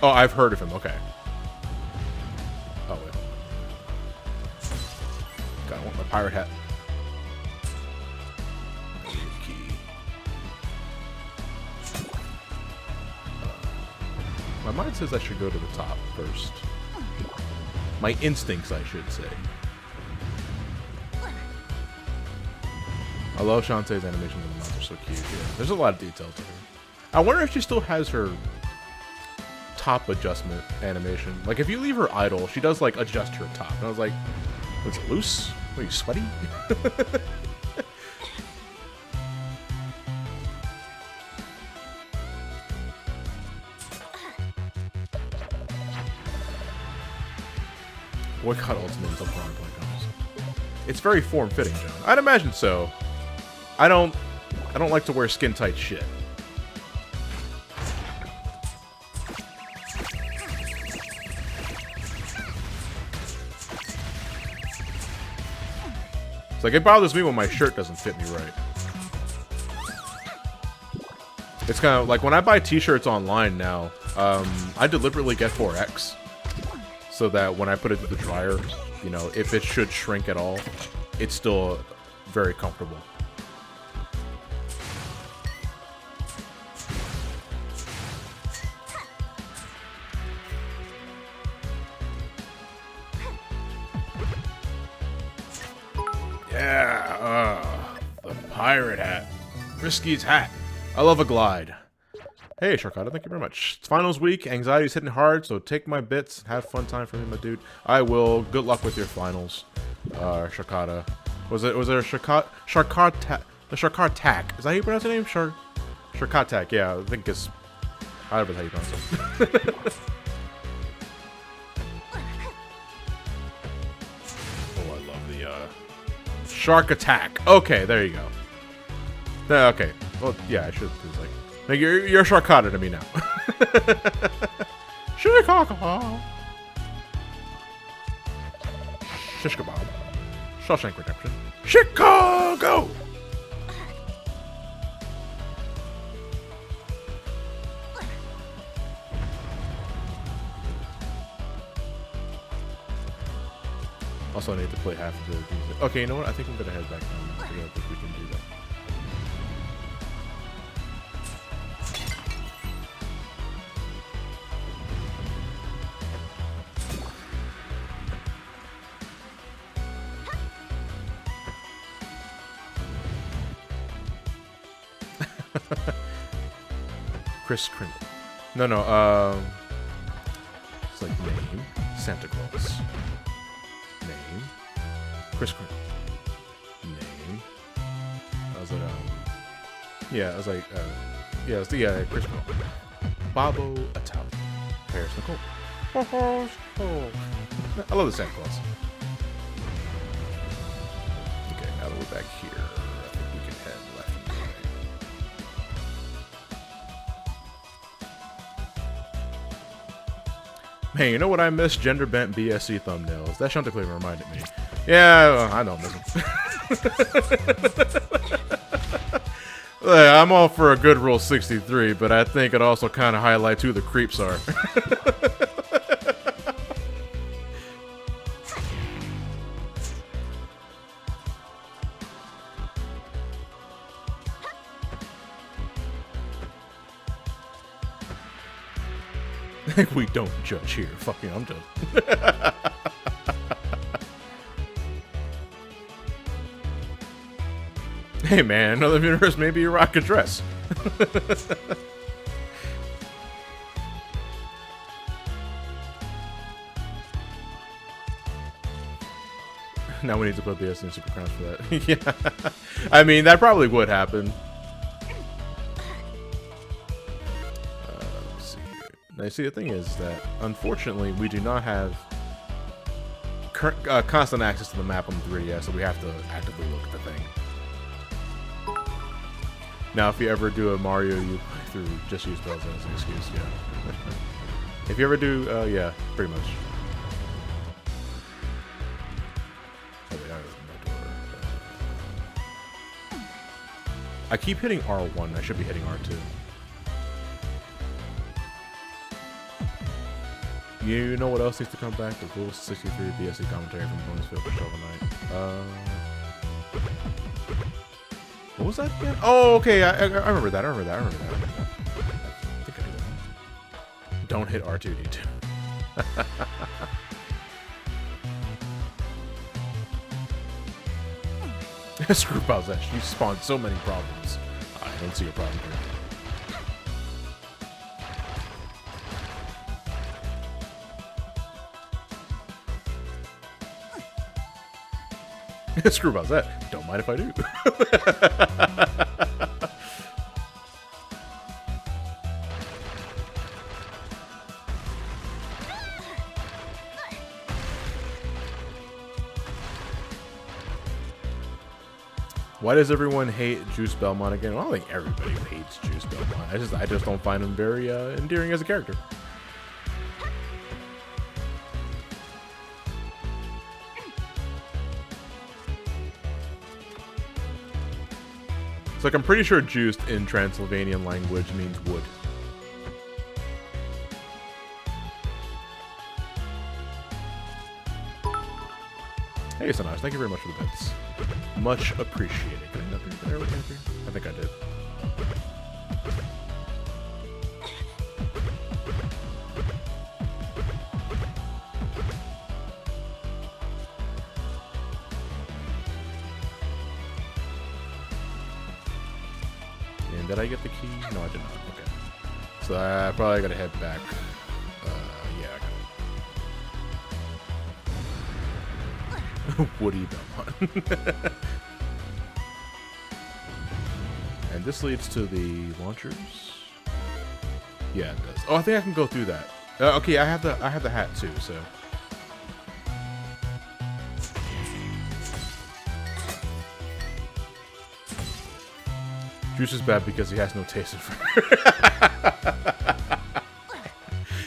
Oh, I've heard of him. Okay. Oh, wait. God, I want my pirate hat. Key. My mind says I should go to the top first. My instincts, I should say. I love Shantae's animations of the monster. So cute. Yeah. There's a lot of detail to her. I wonder if she still has her top adjustment animation. Like, if you leave her idle, she does, like, adjust her top. And I was like, was it loose? Are you sweaty? Boycott Ultimate is up on Boycott. It's very form-fitting, John. I'd imagine so. I don't like to wear skin-tight shit. Like, it bothers me when my shirt doesn't fit me right. It's kind of like when I buy t-shirts online now, I deliberately get 4X. So that when I put it through the dryer, you know, if it should shrink at all, it's still very comfortable. Yeah, the pirate hat. Risky's hat. I love a glide. Hey, Sharkata, thank you very much. It's finals week. Anxiety's hitting hard, so take my bits. Have fun time for me, my dude. I will. Good luck with your finals, Sharkata. Was it a Sharkartak? The Sharkartak. Is that how you pronounce the name? Sharkartak. Yeah, I think it's. I don't know how you pronounce it. Shark attack. Okay, there you go. Okay. Well, yeah, I should. It's like Like you're Sharkata to me now. Chicago. Shish kebab. Shawshank Redemption. Chicago. Also, I need to play half of the music. Okay, you know what? I think I'm gonna head back down. I don't think we can do that. Chris Kringle. No. It's like name Santa Claus. Name Chris Kringle. Name. I was like, yeah, I was like, yeah, Chris Kringle. Bobo Italian. Paris Nicole. I love the Santa Claus. Okay, now that we're back here, I think we can head left and right. Man, you know what I miss? Gender bent BSC thumbnails. That Shantae reminded me. Yeah, I know, I'm all for a good Rule 63, but I think it also kind of highlights who the creeps are. We don't judge here. Fuck you, I'm done. Hey man, another universe, maybe you rock a dress. Now we need to put BS in Super Crowns for that. Yeah. I mean, that probably would happen. Let's see here. Now, see, the thing is that, unfortunately, we do not have constant access to the map on the 3DS, so we have to actively look at the thing. Now, if you ever do a Mario you play through, just use bells as an excuse, yeah. If you ever do, yeah, pretty much. Oh, wait, I keep hitting R1, I should be hitting R2. You know what else needs to come back? The Rule 63 BSC commentary from Bonusfield for Shovel Knight. What was that again? Oh, okay. I remember that. I remember that. I think I do that. Don't hit R2D2. Screw Bowser. You spawned so many problems. I don't see a problem here. Screw about that. Don't mind if I do. Why does everyone hate Juice Belmont again? Well, I don't think everybody hates Juice Belmont. I just don't find him very endearing as a character. It's like, I'm pretty sure juiced in Transylvanian language means wood. Hey, Sanaj, thank you very much for the bits. Much appreciated. Did I not do that earlier? I think I did. And did I get the key? No, I did not. Okay. So I probably gotta head back. Yeah, I got Woody Belmont. And this leads to the launchers. Yeah, it does. Oh, I think I can go through that. Okay, I have the hat too, so. Juice is bad because he has no taste in food.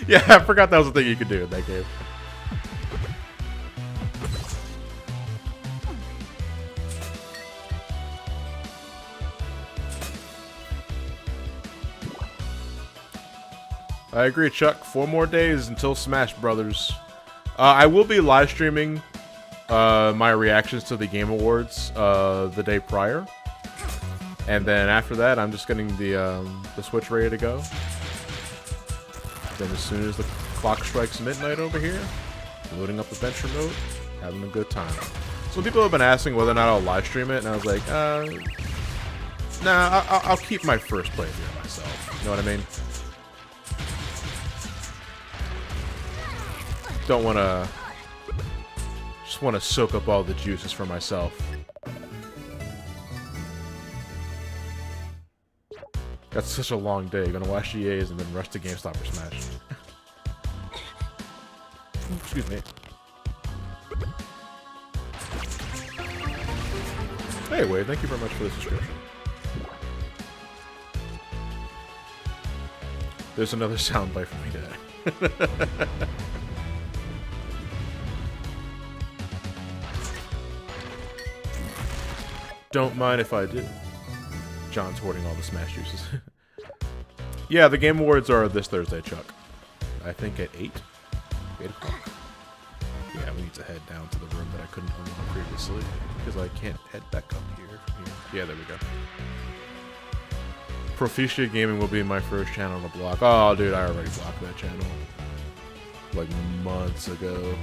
Yeah, I forgot that was the thing you could do in that game. I agree, Chuck. 4 more days until Smash Brothers. I will be live streaming my reactions to the Game Awards the day prior, and then after that, I'm just getting the Switch ready to go. Then as soon as the clock strikes midnight over here, loading up Adventure Mode, having a good time. So people have been asking whether or not I'll live stream it, and I was like, nah, I'll keep my first playthrough myself. You know what I mean? Don't want to... Just want to soak up all the juices for myself. That's such a long day. Gonna watch EAs and then rush to GameStop or Smash. Excuse me. Hey, Wade, thank you very much for the subscription. There's another soundbite from me, Dad. Don't mind if I do. John's hoarding all the Smash juices. Yeah, the Game Awards are this Thursday, Chuck. I think at 8? 8 o'clock. Yeah, we need to head down to the room that I couldn't unlock previously, because I can't head back up here from here. Yeah, there we go. Proficia Gaming will be my first channel to block. Oh, dude, I already blocked that channel. Like, months ago.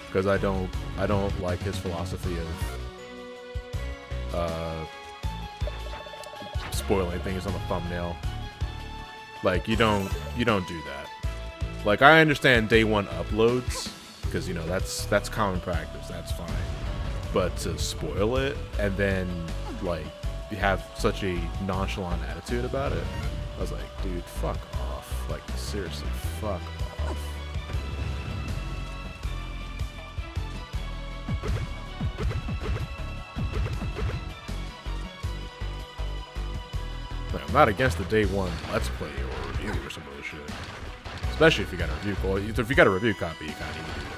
Because I don't like his philosophy of spoiling things on the thumbnail. Like, you don't do that. Like, I understand day one uploads, because, you know, that's common practice, that's fine. But to spoil it, and then, like, you have such a nonchalant attitude about it, I was like, dude, fuck off. Like, seriously, fuck off. Like, I'm not against the day one Let's Play or review or some other shit. Especially if you got a review call. If you got a review copy, you kind of need to do that.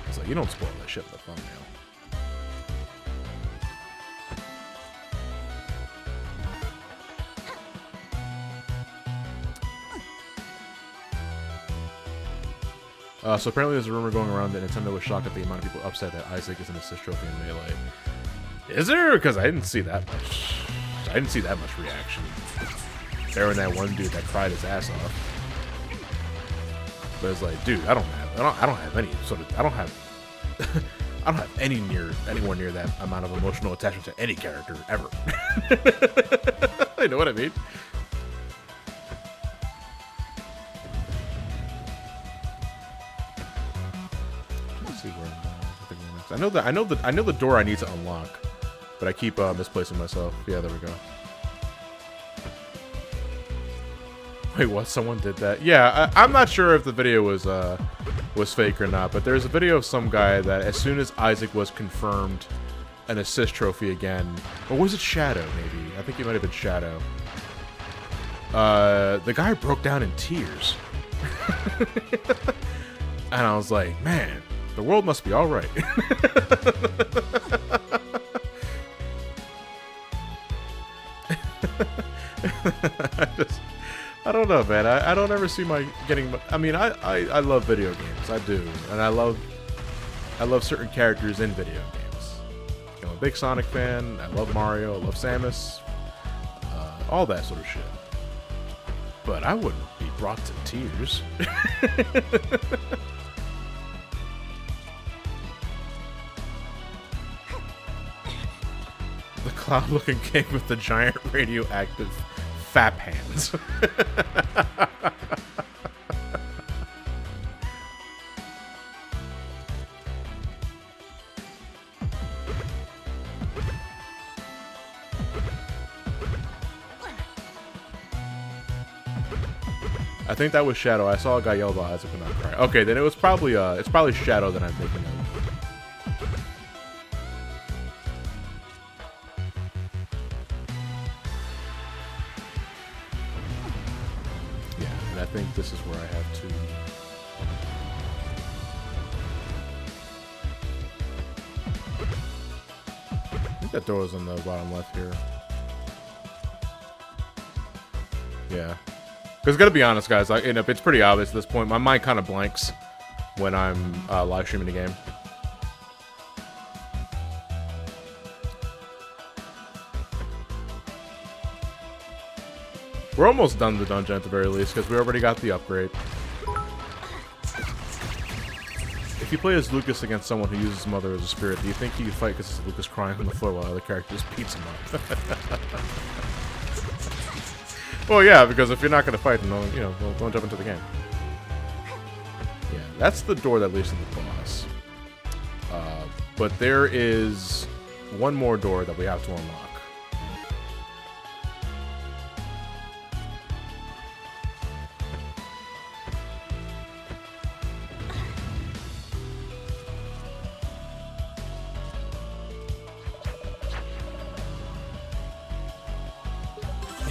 But it's like, you don't spoil that shit in the thumbnail. So apparently there's a rumor going around that Nintendo was shocked at the amount of people upset that Isaac is an assist trophy in Melee. Is there? Because I didn't see that much. I didn't see that much reaction. There was that one dude that cried his ass off. But it's like, dude, I don't have any sort of, I don't have anywhere near that amount of emotional attachment to any character ever. You know what I mean? Let's see where I know the door I need to unlock, but I keep misplacing myself. Yeah, there we go. Wait, what? Someone did that? Yeah, I'm not sure if the video was fake or not, but there's a video of some guy that as soon as Isaac was confirmed an assist trophy again, or was it Shadow? Maybe I think it might have been Shadow. The guy broke down in tears, and I was like, man, the world must be all right. I don't know, man. I don't ever see my getting. I mean, I love video games. I do, and I love certain characters in video games. You know, I'm a big Sonic fan. I love Mario. I love Samus. All that sort of shit. But I wouldn't be brought to tears. The cloud-looking king with the giant radioactive fap hands. I think that was Shadow. I saw a guy yell about Isaac and not cry. Okay, then it was probably it's probably Shadow that I'm thinking of. think this is where I have to... I think that door is on the bottom left here. Yeah. Because gotta be honest, guys, it's pretty obvious at this point. My mind kind of blanks when I'm live streaming the game. We're almost done the dungeon at the very least, because we already got the upgrade. If you play as Lucas against someone who uses his mother as a spirit, do you think you could fight because it's Lucas crying on the floor while other characters beats him up? Well, yeah, because if you're not going to fight, then don't jump into the game. Yeah, that's the door that leads to the boss. But there is one more door that we have to unlock.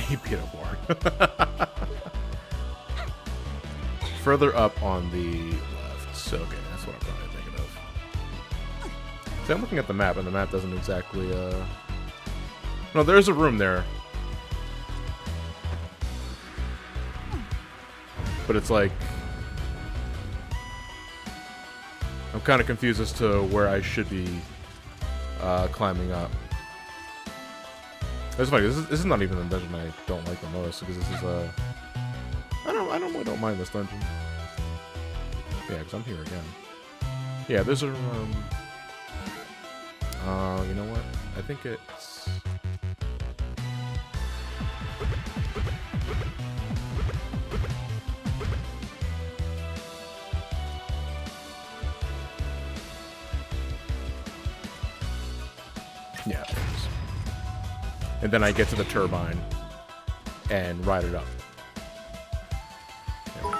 He beat up Warren. Further up on the left. So, okay, that's what I'm probably thinking of. See, I'm looking at the map, and the map doesn't exactly, No, there's a room there. But it's like... I'm kind of confused as to where I should be climbing up. It's funny. This is not even the dungeon I don't like the most, because this is I don't mind this dungeon. Yeah, because I'm here again. Yeah, there's a you know what? I think it's yeah. And then I get to the turbine and ride it up. There we go.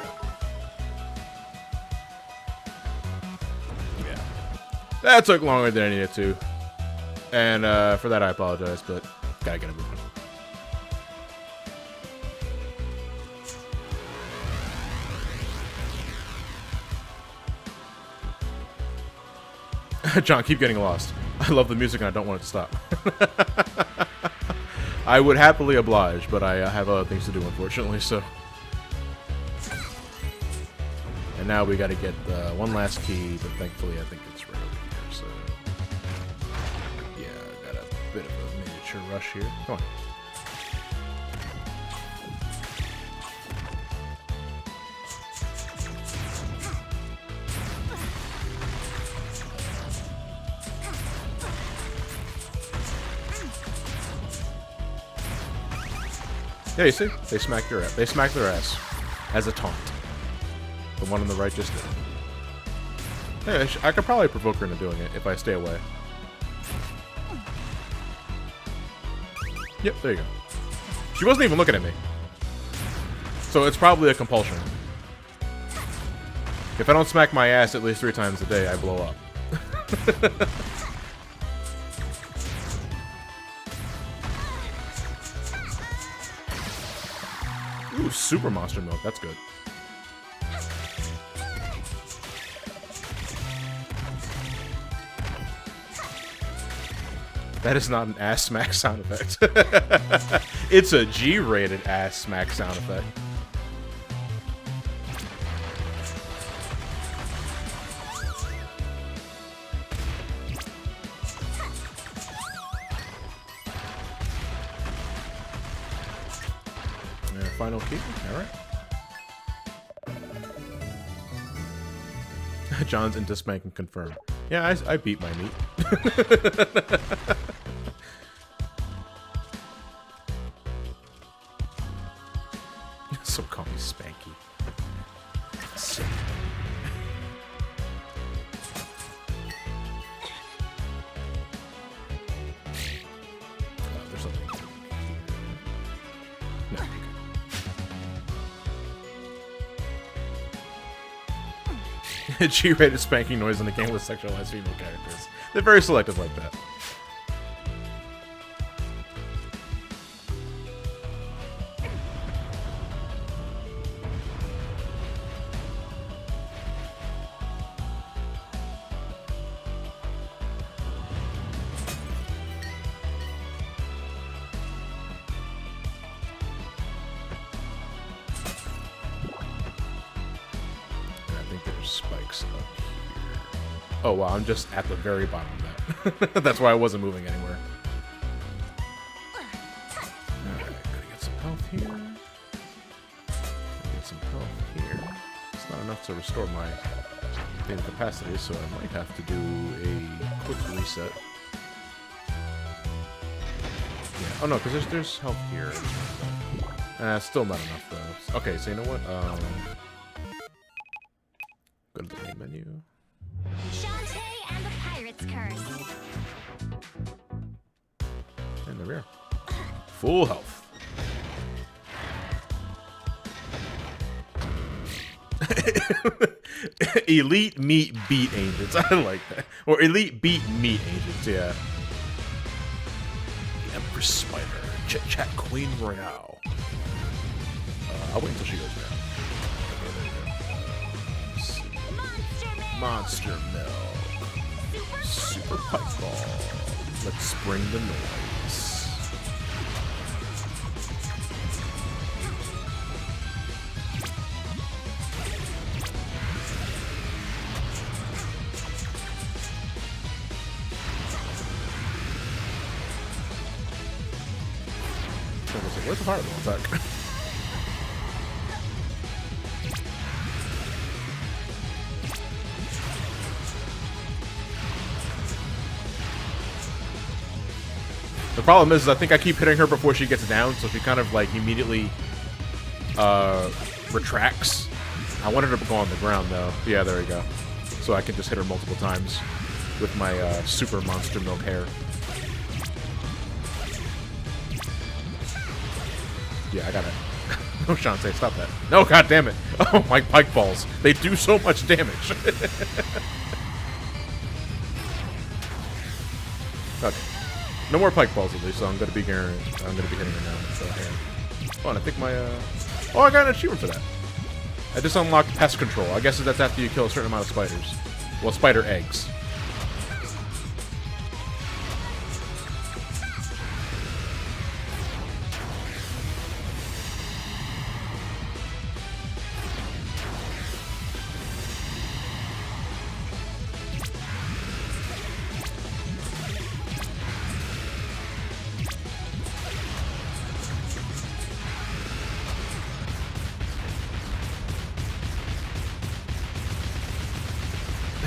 Yeah. That took longer than I needed to. And for that I apologize, but gotta get it moving. John, keep getting lost. I love the music and I don't want it to stop. I would happily oblige, but I have other things to do, unfortunately, so... And now we gotta get one last key, but thankfully I think it's right over here, so... Yeah, I got a bit of a miniature rush here. Come on. Yeah, you see? They smacked your ass. They smacked their ass. As a taunt. The one on the right just did it. Yeah, I could probably provoke her into doing it if I stay away. Yep, there you go. She wasn't even looking at me. So it's probably a compulsion. If I don't smack my ass at least 3 times a day, I blow up. Ooh, super monster milk. That's good. That is not an ass smack sound effect. It's a G-rated ass smack sound effect. Final key. Alright. John's into spanking confirmed. Yeah, I beat my meat. So call me Spanky. Sick. There's something. No. G-rated spanking noise in a game with sexualized female characters. They're very selective like that. spikes up here. Oh, wow, I'm just at the very bottom of that. That's why I wasn't moving anywhere. Alright, gotta get some health here. Get some health here. It's not enough to restore my game capacity, so I might have to do a quick reset. Yeah. Oh no, because there's health here. Still not enough though. Okay, so you know what? Go to the main menu. Shantae and the Pirate's Curse. And there we are. Full health. Elite meat beat agents. I like that. Or elite beat meat agents, yeah. The Empress Spider. Chit Chat Queen Royale. I'll wait until she goes down. Okay, there we go. Monster Mill. Super Pipe Ball. Let's spring the noise. Where's the fireball attack? The problem is I think I keep hitting her before she gets down, so she kind of like immediately retracts. I wanted her to go on the ground though. Yeah, there we go. So I can just hit her multiple times with my super monster milk hair. Yeah, I got it. No, Shantae, stop that. No, god damn it. Oh, my pike balls. They do so much damage. Okay. No more pike balls at least, so I'm gonna be hitting her now. So, yeah. Oh, and I think my oh, I got an achievement for that. I just unlocked pest control. I guess that's after you kill a certain amount of spiders. Well, spider eggs.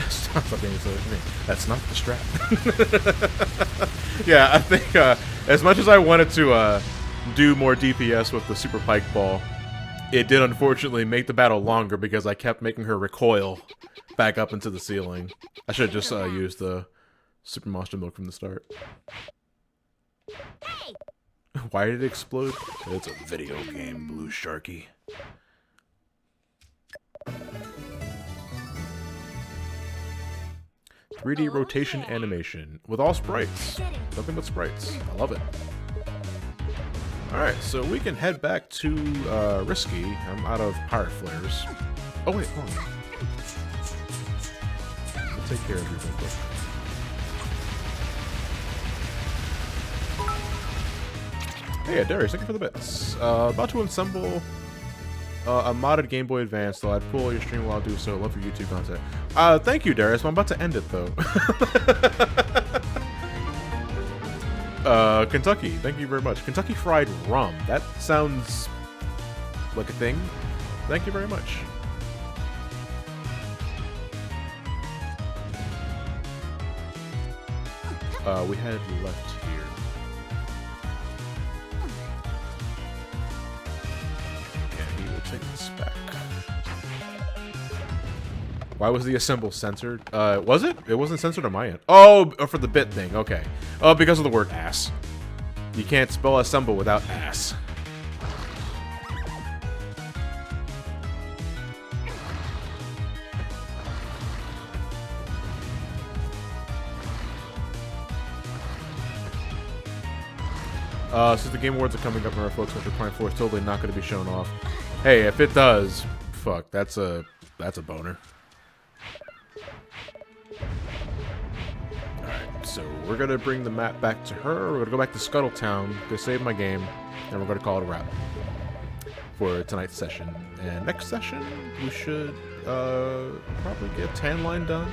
Stop being so me. That's not the strap. Yeah, I think as much as I wanted to do more DPS with the super pike ball, it did unfortunately make the battle longer because I kept making her recoil back up into the ceiling. I should have just used the super monster milk from the start. Hey! Why did it explode? It's a video game, Blue Sharky. 3D rotation animation with all sprites. Nothing but sprites. I love it. Alright, so we can head back to Risky. I'm out of pirate flares. Oh wait, hold on. We'll take care of you real quick. Hey, Darius, thank you for the bits. About to assemble a modded Game Boy Advance, though I'd pull your stream while I do so. Love your YouTube content. Thank you, Darius. I'm about to end it, though. Kentucky, thank you very much. Kentucky Fried Rum. That sounds like a thing. Thank you very much. We head left here. And he will take this back. Why was the assemble censored? Was it? It wasn't censored on my end. Oh, for the bit thing. Okay. Oh, because of the word ass. You can't spell assemble without ass. Since the Game Awards are coming up, remember folks, Metro Prime 4 is totally not going to be shown off. Hey, if it does, fuck, that's a boner. Alright, so we're going to bring the map back to her. We're going to go back to Scuttletown, go save my game, and we're going to call it a wrap. for tonight's session. And next session, we should probably get Tan Line done,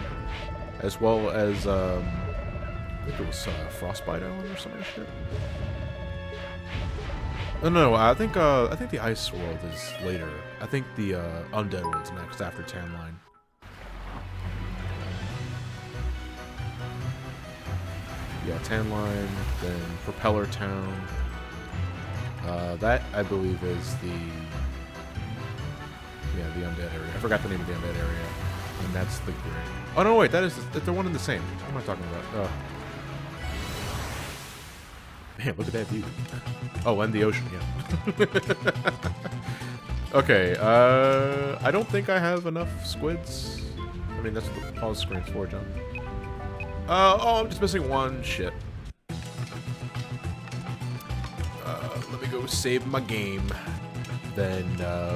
as well as I think it was Frostbite Island or some shit. No, I think the Ice World is later. I think the Undead World's next after Tan Line. Yeah, Tan Line, then Propeller Town. That I believe is the Undead area. I forgot the name of the Undead area, and that's the Grid. Oh no, wait, they're one and the same. What am I talking about? Oh. Man, look at that view. Oh, and the ocean, yeah. Okay, I don't think I have enough squids. I mean, that's what the pause screen's for, John. Oh, I'm just missing one. Shit. Let me go save my game. Then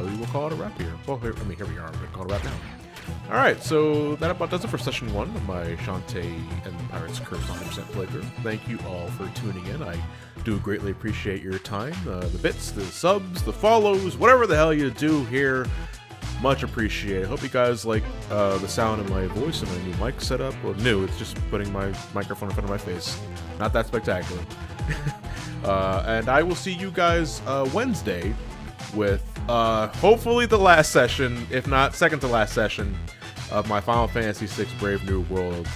we will call it a wrap here. Well, here we are. We're going to call it a wrap now. Alright, so that about does it for session 1 of my Shantae and the Pirates Curse 100% playthrough. Thank you all for tuning in. I do greatly appreciate your time. The bits, the subs, the follows, whatever the hell you do here. Much appreciated. Hope you guys like the sound of my voice and my new mic setup. Well, new, it's just putting my microphone in front of my face. Not that spectacular. And I will see you guys Wednesday with hopefully the last session, if not second to last session, of my Final Fantasy VI Brave New World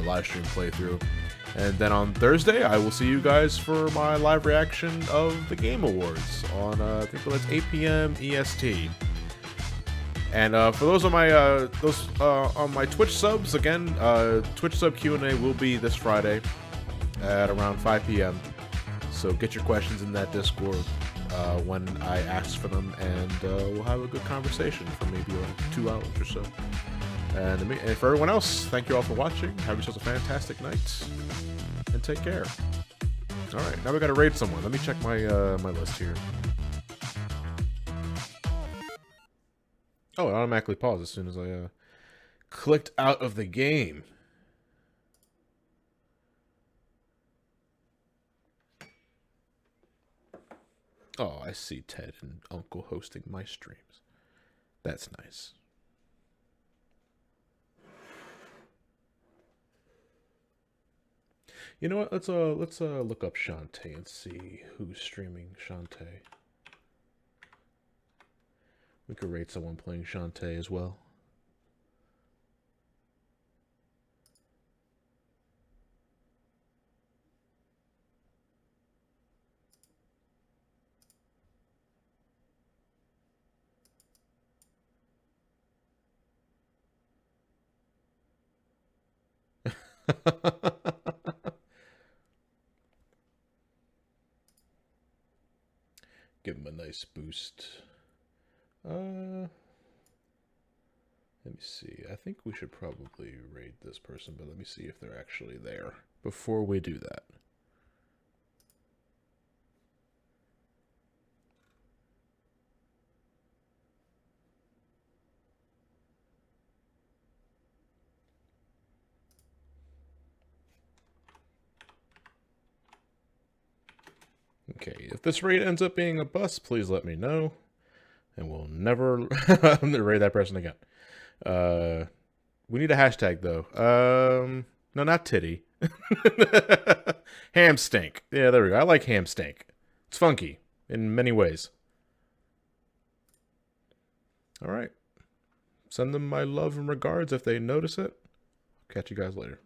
live stream playthrough. And then on Thursday, I will see you guys for my live reaction of the Game Awards on, I think that's 8 p.m. EST. And for those on my Twitch subs, again, Twitch sub Q&A will be this Friday at around 5 p.m. So get your questions in that Discord when I ask for them, and we'll have a good conversation for maybe like 2 hours or so. And for everyone else, thank you all for watching. Have yourselves a fantastic night, and take care. All right, now we gotta raid someone. Let me check my my list here. Oh, it automatically paused as soon as I clicked out of the game. Oh, I see Ted and Uncle hosting my streams. That's nice. You know what? Let's look up Shantae and see who's streaming Shantae. We could rate someone playing Shantae as well. Give him a nice boost. Let me see. I think we should probably raid this person, but let me see if they're actually there before we do that. Okay, if this raid ends up being a bust, please let me know. And we'll never raid that person again. We need a hashtag, though. No, not titty. Ham stank. Yeah, there we go. I like ham stank. It's funky in many ways. All right. Send them my love and regards if they notice it. Catch you guys later.